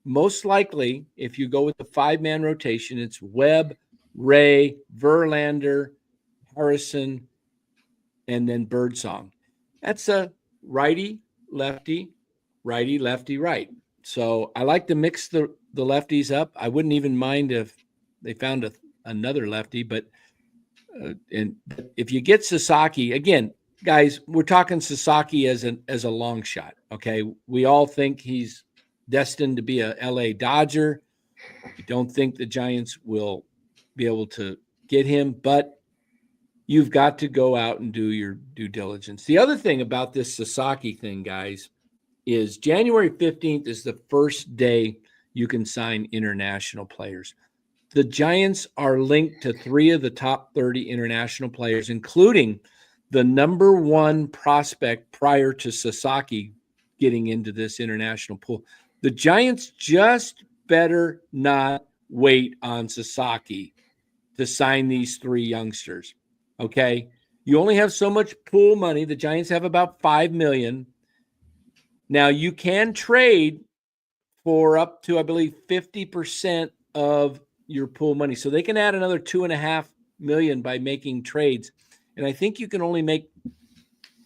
most likely, if you go with the 5-man rotation, it's Webb, Ray, Verlander, Harrison, and then Birdsong. That's a righty, lefty, right. So I like to mix the lefties up. I wouldn't even mind if they found another lefty, but if you get Sasaki, again, guys, we're talking Sasaki as a long shot. Okay, we all think he's destined to be a LA Dodger. We don't think the Giants will be able to get him, but you've got to go out and do your due diligence. The other thing about this Sasaki thing, guys, is January 15th is the first day you can sign international players. The Giants are linked to 3 of the top 30 international players, including the number 1 prospect prior to Sasaki getting into this international pool. The Giants just better not wait on Sasaki to sign these 3 youngsters. Okay. You only have so much pool money. The Giants have about $5 million. Now you can trade for up to, I believe, 50% of your pool money. So they can add another $2.5 million by making trades. And I think you can only make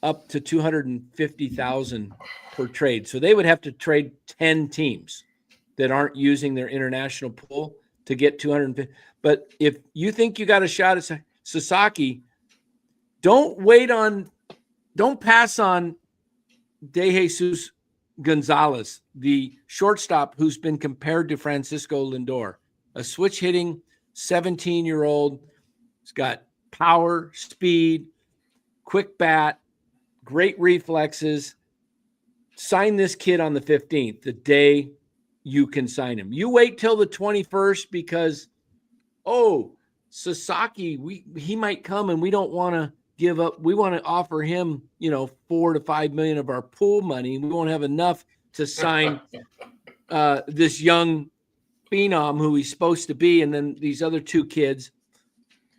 up to $250,000 per trade. So they would have to trade 10 teams that aren't using their international pool to get 250. But if you think you got a shot at Sasaki, don't pass on De Jesus Gonzalez, the shortstop who's been compared to Francisco Lindor, a switch hitting 17-year-old. He's got power, speed, quick bat, great reflexes. Sign this kid on the 15th, the day you can sign him. You wait till the 21st because, Sasaki, he might come and we don't want to give up. We want to offer him, $4 to $5 million of our pool money. We won't have enough to sign this young phenom who he's supposed to be, and then these other two kids.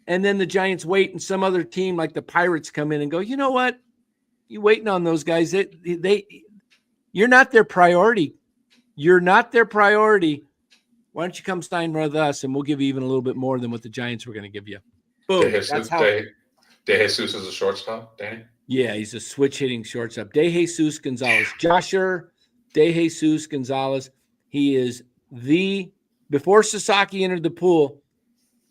And then the Giants wait, and some other team like the Pirates come in and go, you know what? You waiting on those guys. You're not their priority. You're not their priority. Why don't you come sign with us, and we'll give you even a little bit more than what the Giants were going to give you. Boom. De Jesus is a shortstop, Danny? Yeah, he's a switch-hitting shortstop. De Jesus Gonzalez. Joshua De Jesus Gonzalez. He is before Sasaki entered the pool,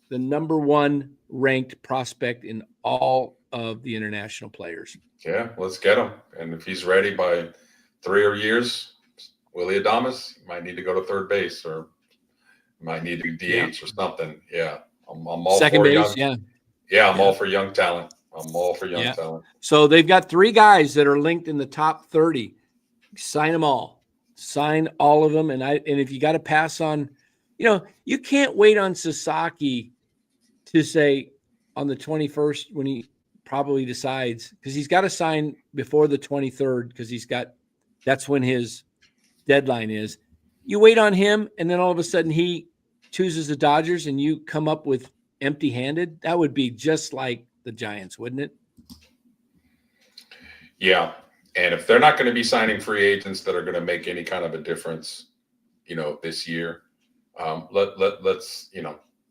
the number one ranked prospect in all of the international players. Yeah, let's get him. And if he's ready by 3 years, Willie Adames might need to go to third base or might need to DH or something. Yeah, I'm all second for base. I'm all for young talent. I'm all for young talent. So they've got 3 guys that are linked in the top 30. Sign them all. Sign all of them. And if you got to pass on, you can't wait on Sasaki to say on the 21st when he probably decides, because he's got to sign before the 23rd because that's when his deadline is. You wait on him, and then all of a sudden he chooses the Dodgers and you come up with empty-handed. That would be just like the Giants, wouldn't it? Yeah. And if they're not going to be signing free agents that are going to make any kind of a difference, this year, let's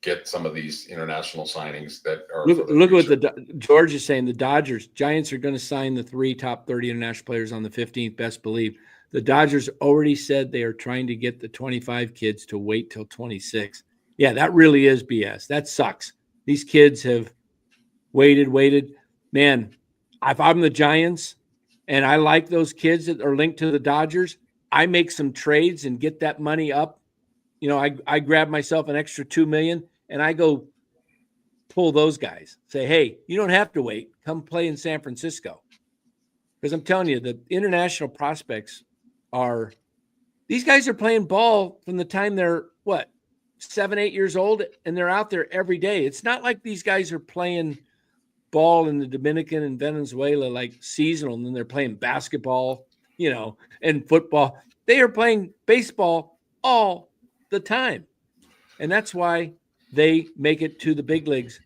get some of these international signings that are. Look what George is saying. The Giants are going to sign the 3 top 30 international players on the 15th. Best believe. The Dodgers already said they are trying to get the 25 kids to wait till 26. Yeah, that really is BS. That sucks. These kids have waited. Man, if I'm the Giants and I like those kids that are linked to the Dodgers, I make some trades and get that money up. I grab myself an extra $2 million and I go pull those guys. Say, hey, you don't have to wait. Come play in San Francisco. Because I'm telling you, the international prospects these guys are playing ball from the time they're 7, 8 years old, and they're out there every day. It's not like these guys are playing ball in the Dominican and Venezuela like seasonal, and then they're playing basketball, and football. They are playing baseball all the time. And that's why they make it to the big leagues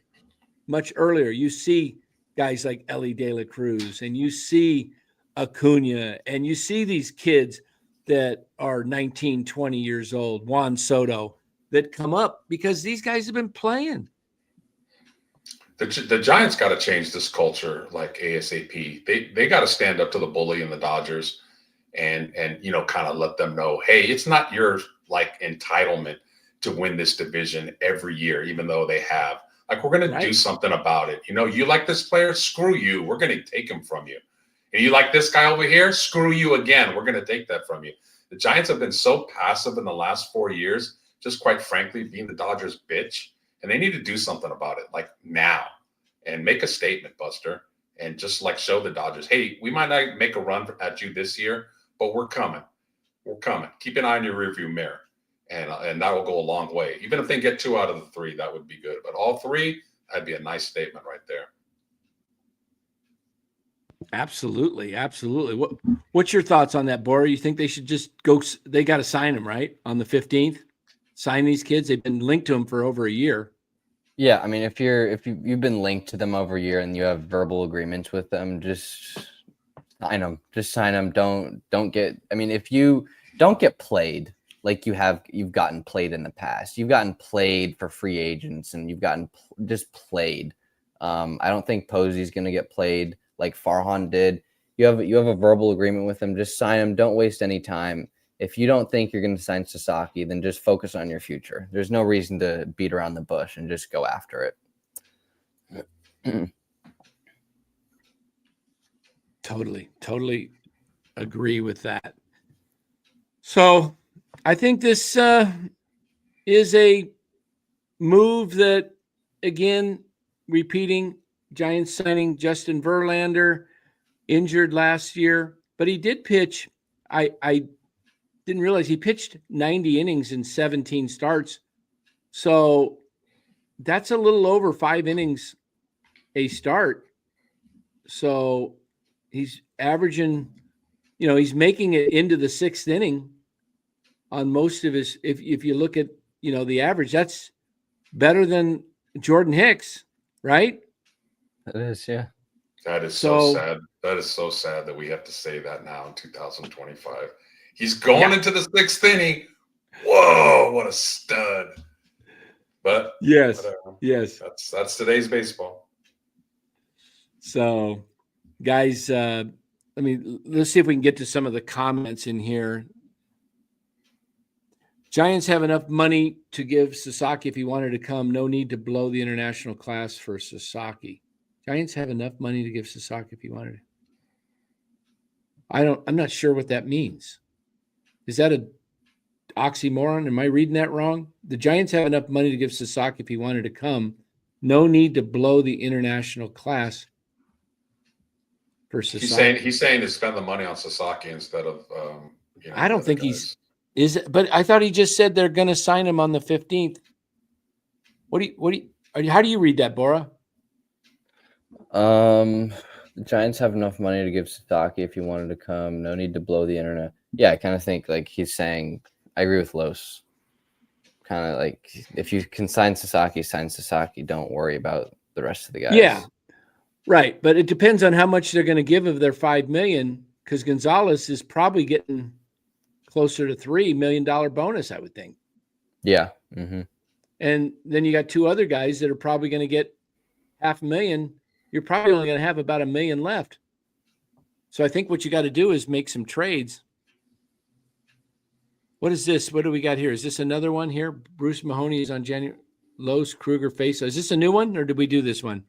much earlier. You see guys like Ellie De La Cruz, and you see Acuna, and you see these kids that are 19, 20 years old, Juan Soto, that come up because these guys have been playing. The Giants got to change this culture like ASAP. They got to stand up to the bully and the Dodgers and kind of let them know, hey, it's not your entitlement to win this division every year, even though they have. We're going to do something about it. You like this player? Screw you. We're going to take him from you. And you like this guy over here? Screw you again. We're going to take that from you. The Giants have been so passive in the last 4 years, just quite frankly, being the Dodgers' bitch. And they need to do something about it, now, and make a statement, Buster, and just show the Dodgers, hey, we might not make a run at you this year, but we're coming. We're coming. Keep an eye on your rearview mirror, and that will go a long way. Even if they get 2 out of the 3, that would be good. But all 3, that'd be a nice statement right there. Absolutely. What's your thoughts on that, Bora? You think they should just go? They got to sign them, right, on the 15th? Sign these kids. They've been linked to them for over a year. Yeah, I mean, if you've been linked to them over a year and you have verbal agreements with them, just sign them. Just sign them. Don't get. I mean, if you don't get played like you've gotten played in the past, you've gotten played for free agents, and you've gotten just played. I don't think Posey's going to get played like Farhan did. You have a verbal agreement with them. Just sign them. Don't waste any time. If you don't think you're going to sign Sasaki, then just focus on your future. There's no reason to beat around the bush and just go after it. Totally agree with that. So I think this is a move that, again, repeating, Giants signing Justin Verlander, injured last year, but he did pitch. I didn't realize he pitched 90 innings in 17 starts. So that's a little over 5 innings a start. So he's averaging, he's making it into the 6th inning on most of his, if you look at, the average, that's better than Jordan Hicks, right? It is, yeah. That is so sad. That is so sad that we have to say that now in 2025. He's going into the 6th inning. Whoa, what a stud. But yes, whatever. Yes. That's today's baseball. So, guys, let's see if we can get to some of the comments in here. Giants have enough money to give Sasaki if he wanted to come. No need to blow the international class for Sasaki. Giants have enough money to give Sasaki if he wanted to. I'm not sure what that means. Is that a oxymoron? Am I reading that wrong? The Giants have enough money to give Sasaki if he wanted to come. No need to blow the international class for Sasaki. He's saying to spend the money on Sasaki instead of I don't think but I thought he just said they're going to sign him on the 15th. How do you read that, Bora? The Giants have enough money to give Sasaki if he wanted to come. No need to blow the internet. Yeah, I kind of think like he's saying, I agree with Los. Kind of like if you can sign Sasaki, sign Sasaki. Don't worry about the rest of the guys. Yeah, right. But it depends on how much they're going to give of their $5 million, because Gonzalez is probably getting closer to $3 million bonus, I would think. Yeah. Mm-hmm. And then you got 2 other guys that are probably going to get $500,000. You're probably only going to have about $1 million left. So I think what you got to do is make some trades. What is this? What do we got here? Is this another one here? Bruce Mahoney is on January. Los Kruger face. Is this a new one, or did we do this one?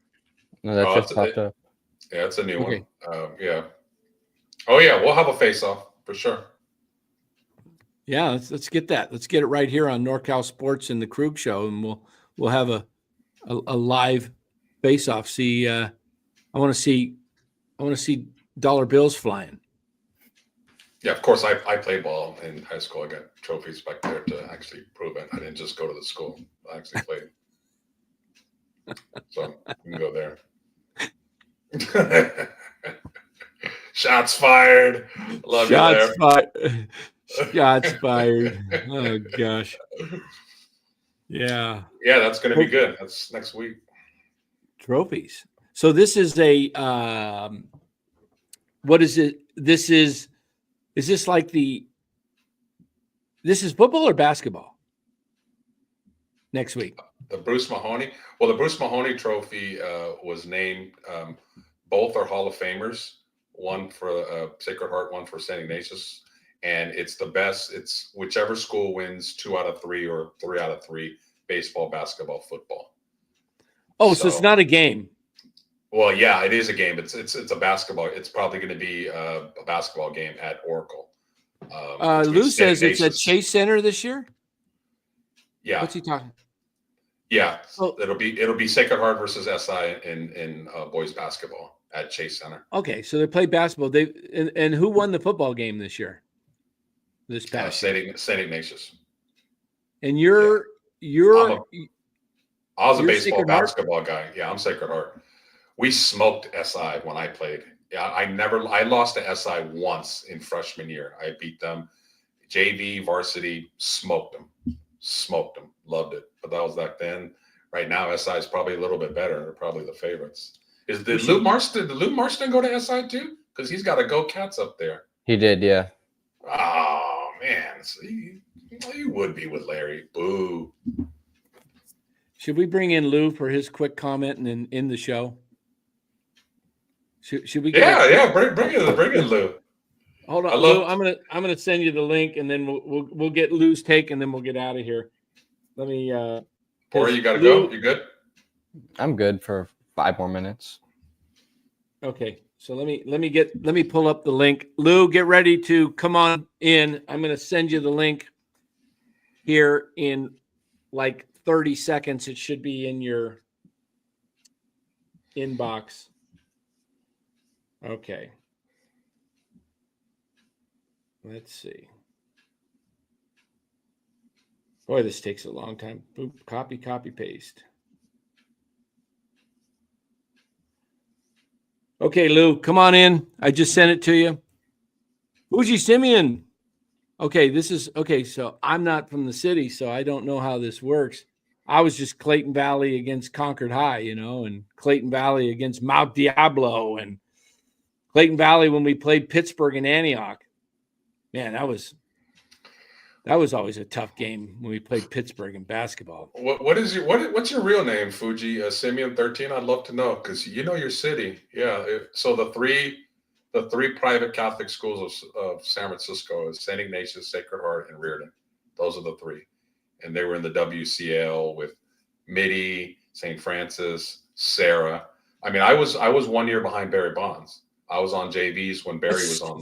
No, that just popped up. Yeah, it's a new one. Yeah. Oh yeah, we'll have a face-off for sure. Yeah, let's get that. Let's get it right here on NorCal Sports and the Krug Show, and we'll have a live face-off. See, I want to see dollar bills flying. Yeah, of course. I played ball in high school. I got trophies back there to actually prove it. I didn't just go to the school. I actually played. So you can go there. Shots fired. Love you there. Shots fired. Oh gosh. Yeah. Yeah, that's going to be good. That's next week. Trophies. So this is a what is it? This is this like this is football or basketball next week? The Bruce Mahoney. Well, the Bruce Mahoney Trophy was named. Both are Hall of Famers. One for Sacred Heart, one for St. Ignatius. And it's the best. It's whichever school wins 2 out of 3 or 3 out of 3 baseball, basketball, football. Oh, so it's not a game. Well, yeah, it is a game. It's a basketball. It's probably going to be a basketball game at Oracle. Lou says it's at Chase Center this year. Yeah. What's he talking? Yeah, it'll be Sacred Heart versus SI in boys basketball at Chase Center. Okay, so they play basketball. And who won the football game this year? This past St. Ignatius. And I was a baseball basketball guy. Yeah, I'm Sacred Heart. We smoked SI when I played. Yeah, I lost to SI once in freshman year. I beat them. JV, varsity, smoked them. Loved it. But that was back then. Right now, SI is probably a little bit better. They're probably the favorites. Did Luke Marston go to SI too? Because he's got to go Cats up there. He did, yeah. Oh man, so you would be with Larry. Boo. Should we bring in Lou for his quick comment and then end the show? Should we? Bring in Lou. Hold on, Lou. I'm gonna send you the link, and then we'll get Lou's take, and then we'll get out of here. Let me. Or you gotta go. You good? I'm good for 5 more minutes. Okay, So let me pull up the link. Lou, get ready to come on in. I'm going to send you the link here in like 30 seconds. It should be in your inbox. Okay. Let's see. Boy, this takes a long time. Boop, copy, paste. Okay, Lou, come on in. I just sent it to you. Fuji Simeon. Okay, so I'm not from the city, so I don't know how this works. I was just Clayton Valley against Concord High, and Clayton Valley against Mount Diablo, and Clayton Valley when we played Pittsburgh and Antioch. Man, that was always a tough game when we played Pittsburgh in basketball. What's your real name, Fuji? Simeon 13? I'd love to know because you know your city. Yeah. So the three private Catholic schools of San Francisco is St. Ignatius, Sacred Heart, and Reardon. Those are the three. And they were in the WCL with Mitty, St. Francis, Sarah. I mean, I was 1 year behind Barry Bonds. I was on JVs when Barry was on.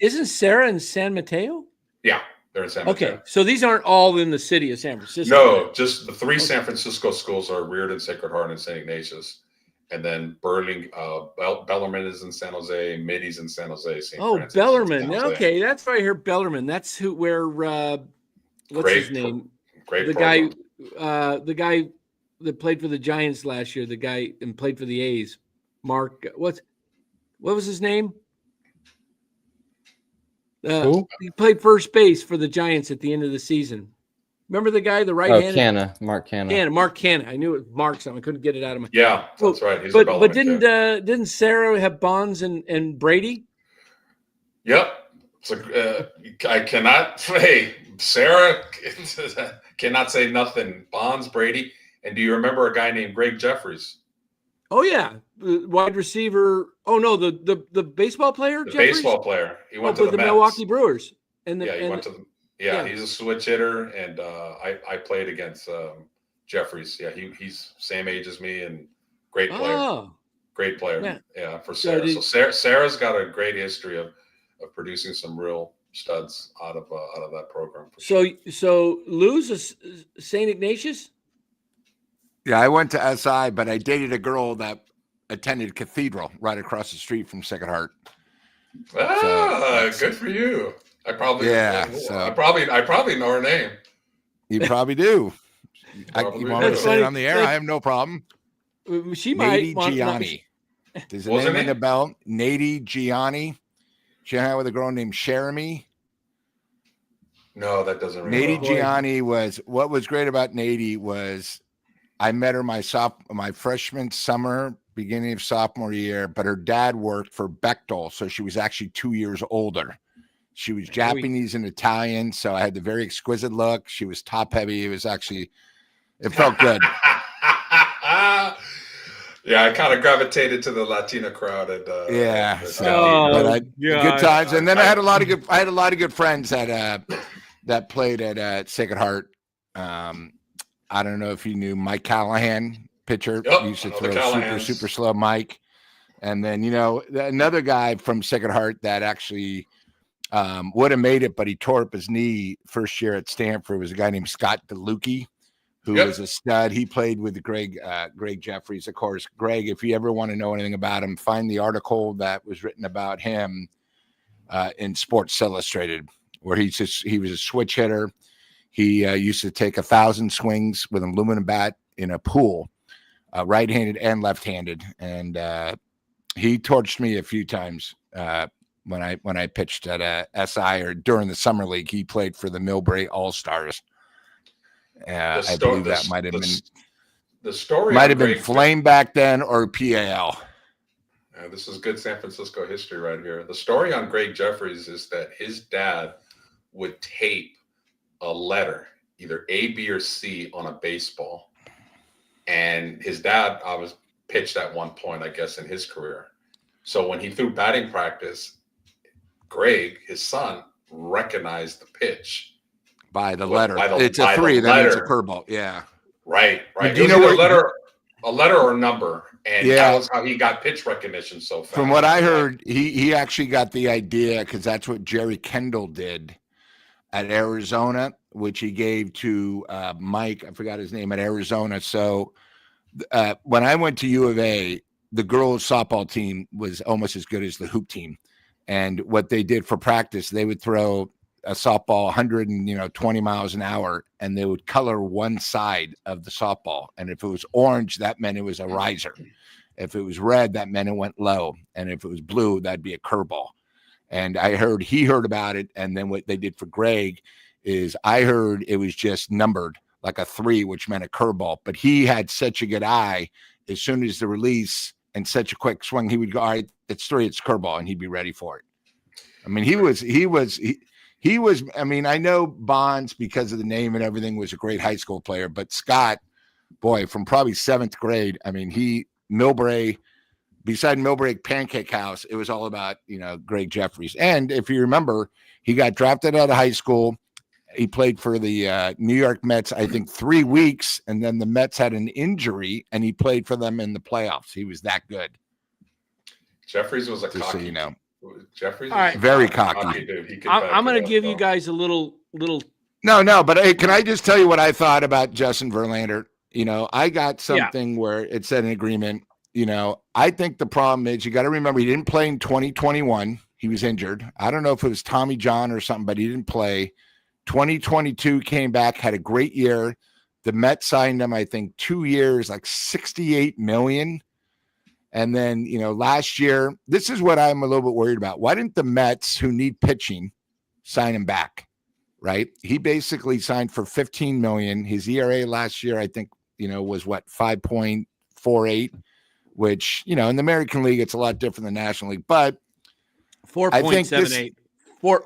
Isn't Sarah in San Mateo? Yeah. They're in San Mateo. Okay, so these aren't all in the city of San Francisco. No, just the three San Francisco schools are Reardon, Sacred Heart, and St. Ignatius. And then Bellarmine is in San Jose, Mitty's in San Jose, St. Francis. Bellarmine. Okay, that's why I hear Bellarmine. That's where what's his name? Great. The program. The guy that played for the Giants last year. The guy and played for the A's. Mark. What was his name? Who? He played first base for the Giants at the end of the season. Remember the guy, the right-handed? Mark Canna. Mark Canna. I knew it was Mark something. I couldn't get it out of my. Yeah, that's right. He's but didn't Sarah have Bonds and Brady? Yep. So I cannot. Hey, Sarah cannot say nothing. Bonds, Brady, and do you remember a guy named Greg Jeffries? Oh yeah, wide receiver. Oh no, the baseball player. The Jeffries? Baseball player. He went to the Mets. Milwaukee Brewers. He went to the. Yeah, he's a switch hitter, and I played against Jeffries. Yeah, he's same age as me and great player. Oh. Great player. Yeah, for Sarah. So Sarah's got a great history of producing some real studs out of that program. So Lou's a St. Ignatius? Yeah, I went to SI, but I dated a girl that attended Cathedral right across the street from Sacred Heart. Good for you. I probably I probably know her name. You probably do. You want me to say it on the air? I have no problem. She might. Nady Gianni. Does the name ring a bell? Nady Gianni. She hung out with a girl named Jeremy. No, that doesn't ring a bell. Nady Gianni was what was great about Nady was I met her my freshman summer, beginning of sophomore year, but her dad worked for Bechtel, so she was actually 2 years older. She was Japanese and Italian, so I had the very exquisite look. She was top heavy. It felt good. Yeah, I kind of gravitated to the Latina crowd at good times. And then I had a lot of good friends that played at Sacred Heart. I don't know if you knew Mike Callahan, pitcher. He used to throw super slow Mike. And then, another guy from Sacred Heart that actually would have made it, but he tore up his knee first year at Stanford was a guy named Scott DeLucchi, who was a stud. He played with Greg Jeffries. Of course, Greg, if you ever want to know anything about him, find the article that was written about him in Sports Illustrated, where he was a switch hitter. He used to take 1,000 swings with an aluminum bat in a pool, right-handed and left-handed. And he torched me a few times when I pitched at SI or during the summer league. He played for the Millbrae All-Stars. I believe that might have been the story. Might have been Flame back then or PAL. This is good San Francisco history right here. The story on Greg Jeffries is that his dad would tape a letter, either A, B, or C, on a baseball. And his dad pitched at one point, I guess, in his career. So when he threw batting practice, Greg, his son, recognized the pitch by the letter. It's a 3, then it's a curveball. Yeah. Right. Do you know what letter? a letter or a number, and Yeah. that was how he got pitch recognition so fast. From what I heard, he actually got the idea because that's what Jerry Kendall did at Arizona, which he gave to Mike. I forgot his name at Arizona. So when I went to U of A, the girls softball team was almost as good as the hoop team. And what they did for practice, they would throw a softball 120 miles an hour, and they would color one side of the softball. And if it was orange, that meant it was a riser. If it was red, that meant it went low. And if it was blue, that'd be a curveball. And he heard about it. And then what they did for Greg is I heard it was just numbered like a 3, which meant a curveball. But he had such a good eye. As soon as the release and such a quick swing, he would go, all right, it's 3, it's curveball, and he'd be ready for it. I mean, he was, I mean, I know Bonds, because of the name and everything, was a great high school player, but Scott, boy, from probably 7th grade, I mean, beside Millbrae Pancake House, it was all about, Greg Jeffries. And if you remember, he got drafted out of high school. He played for the New York Mets, I think 3 weeks, and then the Mets had an injury, and he played for them in the playoffs. He was that good. Jeffries was a just cocky. So you know. Jeffries, all right, very cocky. Dude. I'm going to give you guys a little. No, but hey, can I just tell you what I thought about Justin Verlander? I got something where it said an agreement. I think the problem is you got to remember he didn't play in 2021. He was injured. I don't know if it was Tommy John or something, but he didn't play. 2022 came back, had a great year. The Mets signed him, I think, 2 years, like $68 million. And then, last year, this is what I'm a little bit worried about. Why didn't the Mets, who need pitching, sign him back? Right? He basically signed for $15 million. His ERA last year, I think, was what, 5.48, which, in the American League, it's a lot different than the National League. But 4.78. 4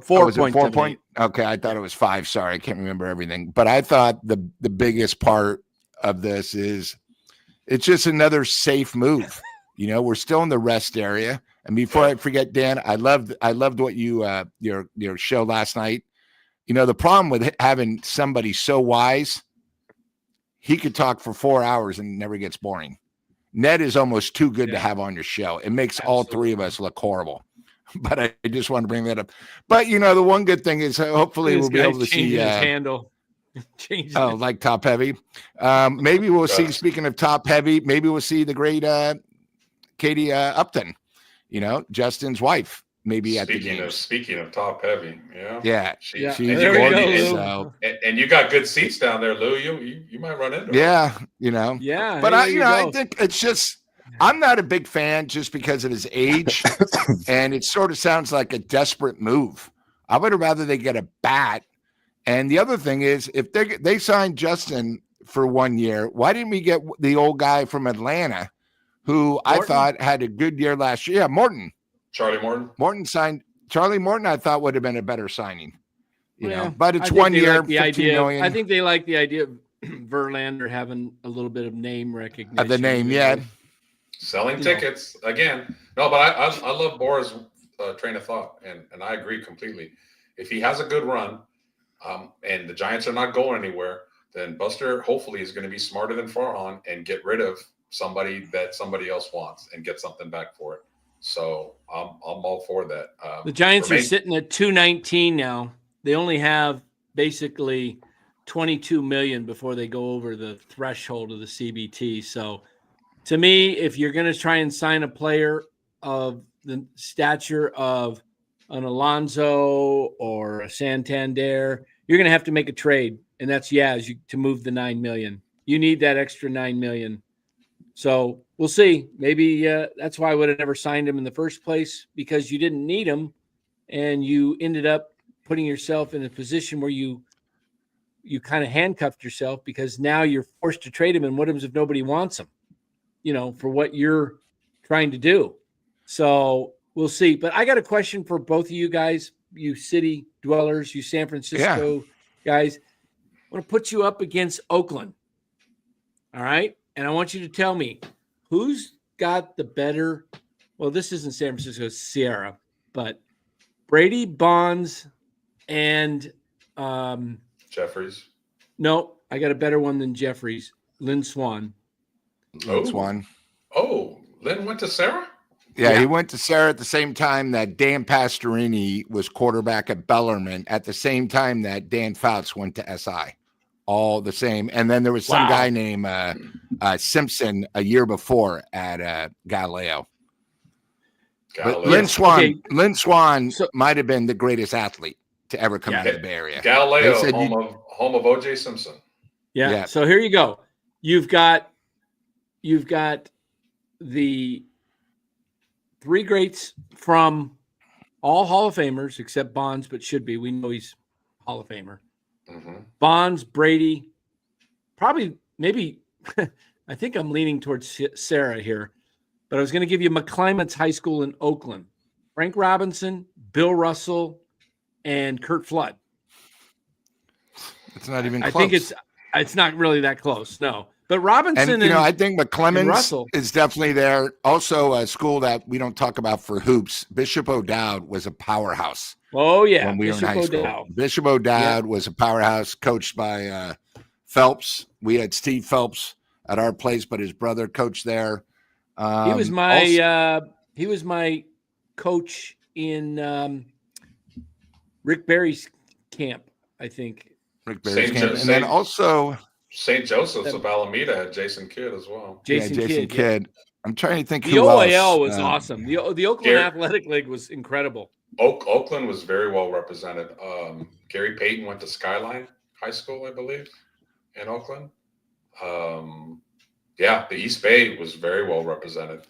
point. Okay, I thought it was 5. Sorry, I can't remember everything. But I thought the biggest part of this is it's just another safe move. We're still in the rest area. And before I forget, Dan, I loved what you your show last night. The problem with having somebody so wise, he could talk for 4 hours and never gets boring. Ned is almost too good to have on your show. It makes all 3 of us look horrible. But I just want to bring that up. But the one good thing is hopefully we'll be able to see his handle. Like Top Heavy. Maybe we'll see. Speaking of Top Heavy, maybe we'll see the great Katie Upton. Justin's wife. Maybe at the game. Speaking of Top Heavy, she's gorgeous. So. And you got good seats down there, Lou. You might run into her. Yeah. But I think it's just. I'm not a big fan just because of his age, and it sort of sounds like a desperate move. I would rather they get a bat. And the other thing is, if they signed Justin for 1 year, why didn't we get the old guy from Atlanta, who Morton? I thought had a good year last year? Yeah, Morton. Charlie Morton. Morton signed. Charlie Morton, I thought would have been a better signing. But it's 1 year, $15 million. I think they like the idea of Verlander having a little bit of name recognition. The name, yeah. Selling tickets again. No, but I love Bora's train of thought, and I agree completely. If he has a good run, and the Giants are not going anywhere, then Buster hopefully is going to be smarter than Farhan and get rid of somebody that somebody else wants and get something back for it. So I'm all for that. The Giants are sitting at 219 now. They only have basically 22 million before they go over the threshold of the CBT. So. To me, if you're going to try and sign a player of the stature of an Alonso or a Santander, you're going to have to make a trade, and that's to move the $9 million. You need that extra $9 million. So we'll see. Maybe that's why I would have never signed him in the first place, because you didn't need him, and you ended up putting yourself in a position where you kind of handcuffed yourself, because now you're forced to trade him. And what happens if nobody wants him? For what you're trying to do. So we'll see. But I got a question for both of you guys, you city dwellers, you San Francisco guys. I want to put you up against Oakland. All right. And I want you to tell me who's got the better. Well, this isn't San Francisco, it's Sierra, but Brady, Bonds, and Jeffries. No, I got a better one than Jeffries. Lynn Swan. Lynn Swan. Oh, Lynn went to Sarah? Yeah, he went to Sarah at the same time that Dan Pastorini was quarterback at Bellarmine, at the same time that Dan Fouts went to SI. All the same. And then there was some guy named Simpson a year before at Galileo. But Lynn Swan might have been the greatest athlete to ever come out of the Bay Area. Galileo, home of O.J. Simpson. Yeah. So here you go. You've got the three greats from all Hall of Famers except Bonds, but should be. We know he's Hall of Famer. Mm-hmm. Bonds, Brady, probably, maybe. I think I'm leaning towards Sarah here, but I was going to give you McClymonds High School in Oakland. Frank Robinson, Bill Russell, and Kurt Flood. It's not even close. I think it's not really that close, no. But Robinson and I think McClymonds is definitely there. Also, a school that we don't talk about for hoops, Bishop O'Dowd was a powerhouse. Oh, yeah. When we were in high school. Bishop O'Dowd was a powerhouse, coached by Phelps. We had Steve Phelps at our place, but his brother coached there. He was my coach in Rick Barry's camp, I think. Rick Barry's camp. And then also St. Joseph's of Alameda had Jason Kidd as well. Jason Kidd. Yeah. I'm trying to think who else. The OAL was awesome. The Oakland Athletic League was incredible. Oakland was very well represented. Gary Payton went to Skyline High School, I believe, in Oakland. The East Bay was very well represented.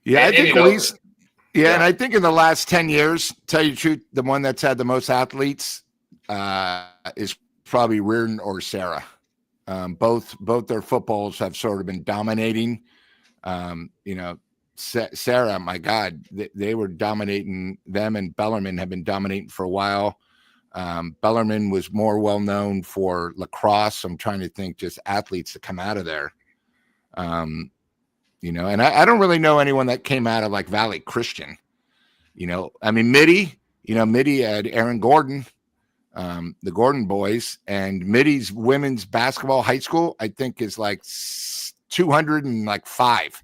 Yeah, and I think in the last 10 years, tell you the truth, the one that's had the most athletes is probably Reardon or Sarah. Both their footballs have sort of been dominating. Sarah, my God, they were dominating. Them and Bellarmine have been dominating for a while. Bellarmine was more well known for lacrosse. I'm trying to think just athletes that come out of there. And I don't really know anyone that came out of like Valley Christian. Mitty had Aaron Gordon, the Gordon boys, and Mitty's women's basketball high school, I think, is like 205.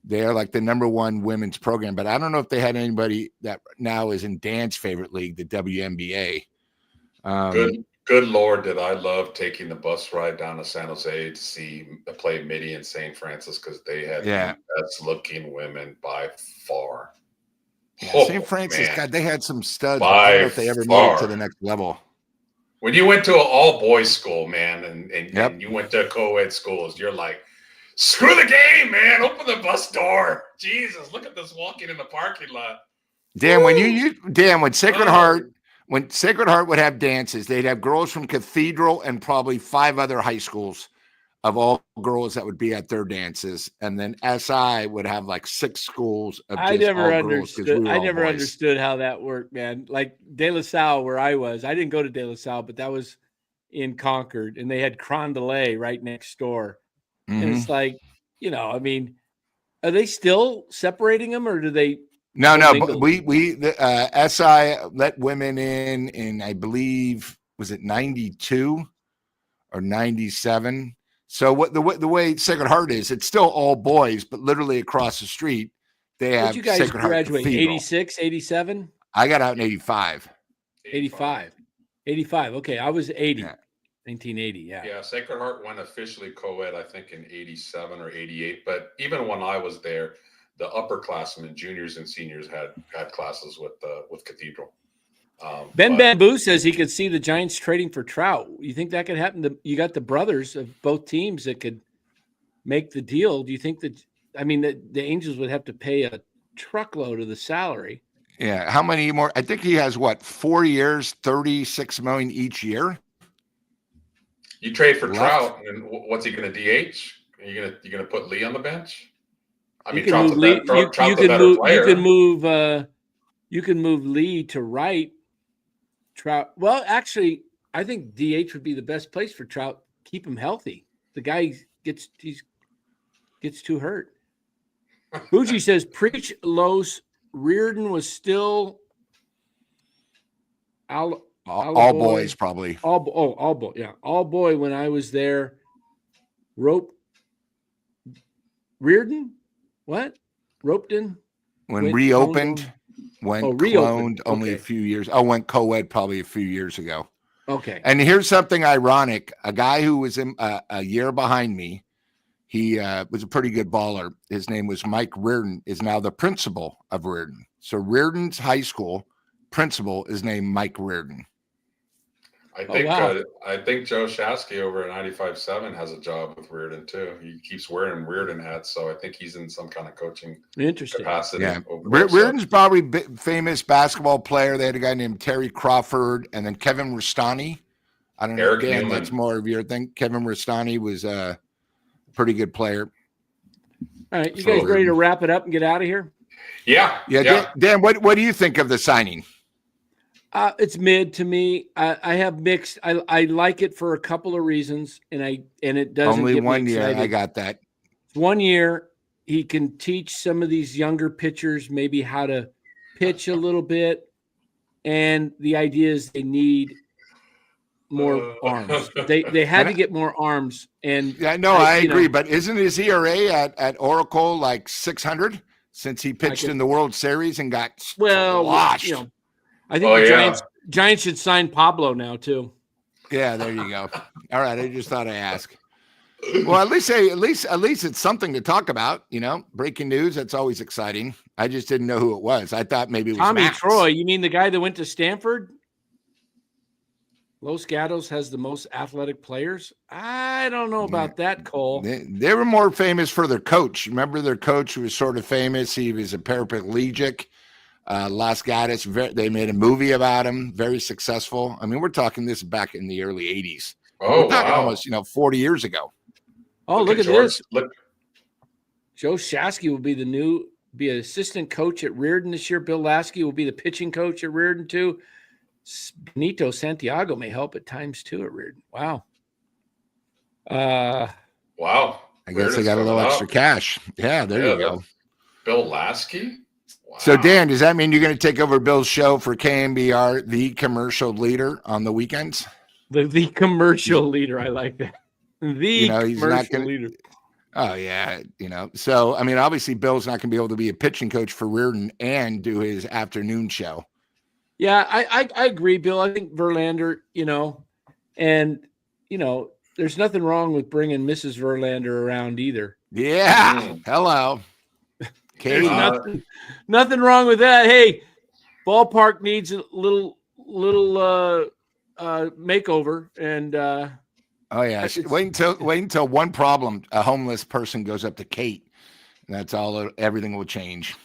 They're like the number one women's program, but I don't know if they had anybody that now is in Dan's favorite league, the WNBA. Good Lord, did I love taking the bus ride down to San Jose to see play Mitty and St. Francis, because they had the best looking women by far. Yeah, St. Francis, man. God, they had some studs. I don't know if they ever made it to the next level. When you went to an all-boys school, man, and you went to co-ed schools, you're like, screw the game, man. Open the bus door. Jesus, look at this walking in the parking lot. Dan, when Sacred Heart would have dances, they'd have girls from Cathedral and probably 5 other high schools of all girls that would be at their dances. And then SI would have like 6 schools of just I never boys. understood how that worked, man. Like De La Salle, where I was, I didn't go to De La Salle, but that was in Concord, and they had Crondelet right next door. Mm-hmm. And it's like, are they still separating them, or do they? No. But the SI let women in, I believe, was it 92 or 97? So the way Sacred Heart is, it's still all boys, but literally across the street, they have. Did you guys Sacred graduate 86, 87? I got out in 85. 85. Okay, I was 80. Yeah. 1980, yeah. Sacred Heart went officially co-ed, I think, in 87 or 88. But even when I was there, the upperclassmen, juniors and seniors, had classes with Cathedral. Bamboo says he could see the Giants trading for Trout. You think that could happen? You got the brothers of both teams that could make the deal. Do you think that? I mean, the Angels would have to pay a truckload of the salary. Yeah, how many more? I think he has 4 years, $36 million each year. You trade for Trout, and what's he going to DH? Are you going to put Lee on the bench? I mean, Trout's a better player. You can move Lee to right. Trout. Well, actually, I think DH would be the best place for Trout. Keep him healthy. The guy gets too hurt. Bougie says, "Preach, Los. Reardon was still all boys, probably. All boy. Yeah, all boy when I was there. Rope Reardon? What? Ropeden? When Went reopened, cloned went reopened. cloned only a Okay. few years. Oh, went co-ed probably a few years ago. Okay. And here's something ironic. A guy who was a year behind me, he was a pretty good baller. His name was Mike Reardon, is now the principal of Reardon. So Reardon's high school principal is named Mike Reardon. I Oh, think wow. I think Joe Shasky over at 95.7 has a job with Reardon too. He keeps wearing Reardon hats, so I think he's in some kind of coaching Interesting. capacity. Yeah, over there, so- Reardon's probably famous basketball player. They had a guy named Terry Crawford and then Kevin Rustani. I don't know, Eric Dan, Newman. that's more of your thing. Kevin Rustani was a pretty good player. All right. You guys ready to wrap it up and get out of here? Yeah. Dan, what do you think of the signing? It's mid to me. I have mixed. I like it for a couple of reasons, and it doesn't Only get me 1 year. excited. I got that. 1 year. He can teach some of these younger pitchers maybe how to pitch a little bit, and the idea is they need more arms. They had to get more arms, and Yeah, no, I agree. But isn't his ERA at Oracle like 600 since he pitched in the World Series and got sloshed? I think the Giants should sign Pablo now too. Yeah, there you go. All right, I just thought I'd ask. Well, at least it's something to talk about. Breaking news. That's always exciting. I just didn't know who it was. I thought maybe it was Tommy Max. Troy. You mean the guy that went to Stanford? Los Gatos has the most athletic players. I don't know about that, Cole. They were more famous for their coach. Remember, their coach was sort of famous. He was a paraplegic. Los Gatos. They made a movie about him. Very successful. I mean, we're talking this back in the early '80s. Oh, we're talking wow. almost 40 years ago. Oh, look at George, this. Joe Shasky will be an assistant coach at Reardon this year. Bill Lasky will be the pitching coach at Reardon too. Benito Santiago may help at times too at Reardon. Wow. Wow. I guess they got a little extra cash. Yeah, there you go. Bill Lasky. Wow. So, Dan, does that mean you're going to take over Bill's show for KMBR, the commercial leader, on the weekends? The commercial leader. I like that. He's commercial not gonna, leader. Oh, yeah. So, I mean, obviously, Bill's not going to be able to be a pitching coach for Reardon and do his afternoon show. Yeah, I agree, Bill. I think Verlander, there's nothing wrong with bringing Mrs. Verlander around either. Yeah. Hello. Katie. Nothing wrong with that. Hey, ballpark needs a little makeover, and oh yeah, wait until one problem, a homeless person goes up to Kate, and that's all. Everything will change.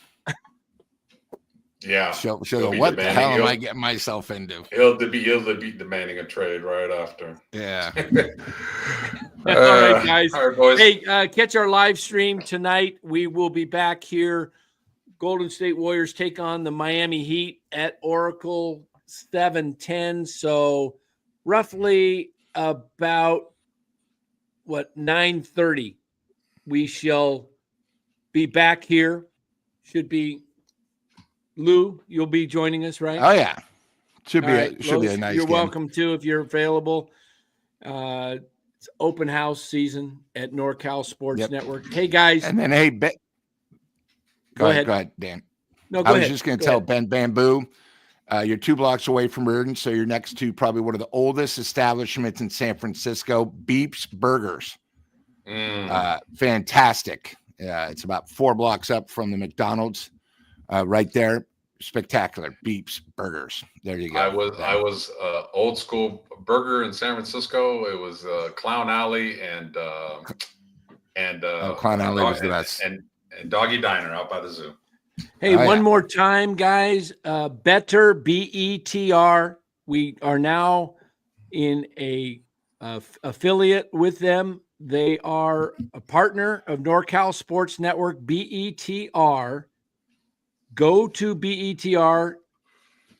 Yeah. So what the hell am I getting myself into? He'll be demanding a trade right after. Yeah. All right, guys. All right, boys. Hey, catch our live stream tonight. We will be back here. Golden State Warriors take on the Miami Heat at Oracle 7:10. So roughly about 9:30. We shall be back here. Should be. Lou, you'll be joining us, right? Oh yeah, should be right, a nice. You're game. welcome too if you're available. It's open house season at NorCal Sports Network. Hey guys, and then go ahead, Dan. No, I was just going to tell Ben Bamboo, you're 2 blocks away from Reardon, so you're next to probably one of the oldest establishments in San Francisco, Beep's Burgers. Fantastic. It's about 4 blocks up from the McDonald's. Right there, spectacular. Beep's Burgers. There you go. I was old school burger in San Francisco. It was Clown Alley and Clown Alley was the best. And Doggy Diner out by the zoo. Hey, one more time, guys. Better BETR. We are now in a affiliate with them. They are a partner of NorCal Sports Network. BETR. Go to BETR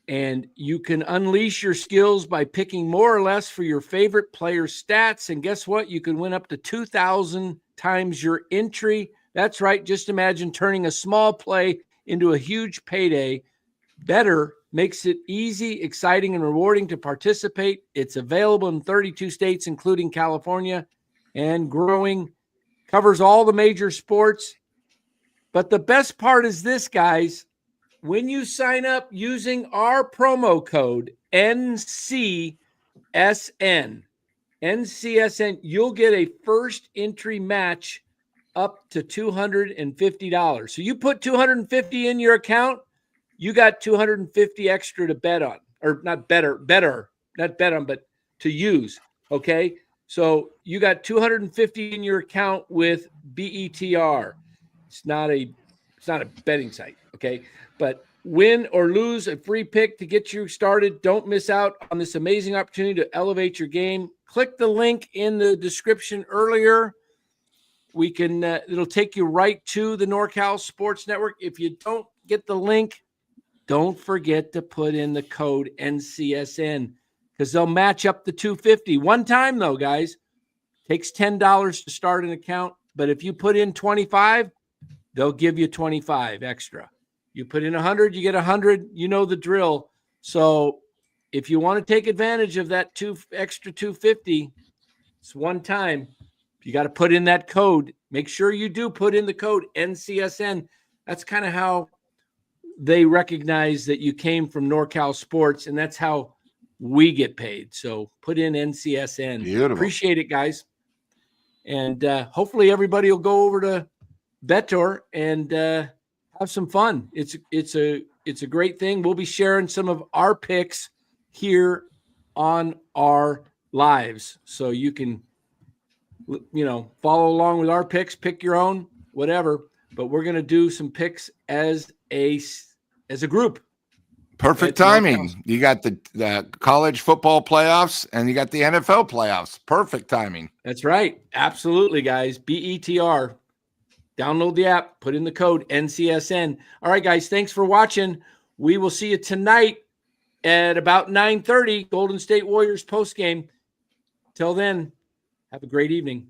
and you can unleash your skills by picking more or less for your favorite player's stats. And guess what? You can win up to 2,000 times your entry. That's right. Just imagine turning a small play into a huge payday. Better makes it easy, exciting, and rewarding to participate. It's available in 32 states, including California, and growing covers all the major sports. But the best part is this, guys. When you sign up using our promo code NCSN, you'll get a first entry match up to $250. So you put $250 in your account, you got $250 extra to bet on, or not bet on, but to use. Okay. So you got $250 in your account with BETR. It's not a betting site. Okay. But win or lose a free pick to get you started. Don't miss out on this amazing opportunity to elevate your game. Click the link in the description earlier. We can, it'll take you right to the NorCal Sports Network. If you don't get the link, don't forget to put in the code NCSN because they'll match up the $250. One time though, guys, takes $10 to start an account. But if you put in 25, they'll give you 25 extra. You put in 100, you get 100. You know the drill. So if you want to take advantage of that extra 250, it's one time. You got to put in that code. Make sure you do put in the code NCSN. That's kind of how they recognize that you came from NorCal Sports, and that's how we get paid. So put in NCSN. Beautiful. Appreciate it, guys. And hopefully everybody will go over to Betor and have some fun. It's a great thing. We'll be sharing some of our picks here on our lives, so you can follow along with our picks, pick your own, whatever. But we're going to do some picks as a group. Perfect timing. You got the college football playoffs and you got the NFL playoffs. Perfect timing. That's right. Absolutely, guys. BETR. Download the app, put in the code NCSN. All right, guys, thanks for watching. We will see you tonight at about 9:30, Golden State Warriors postgame. Till then, have a great evening.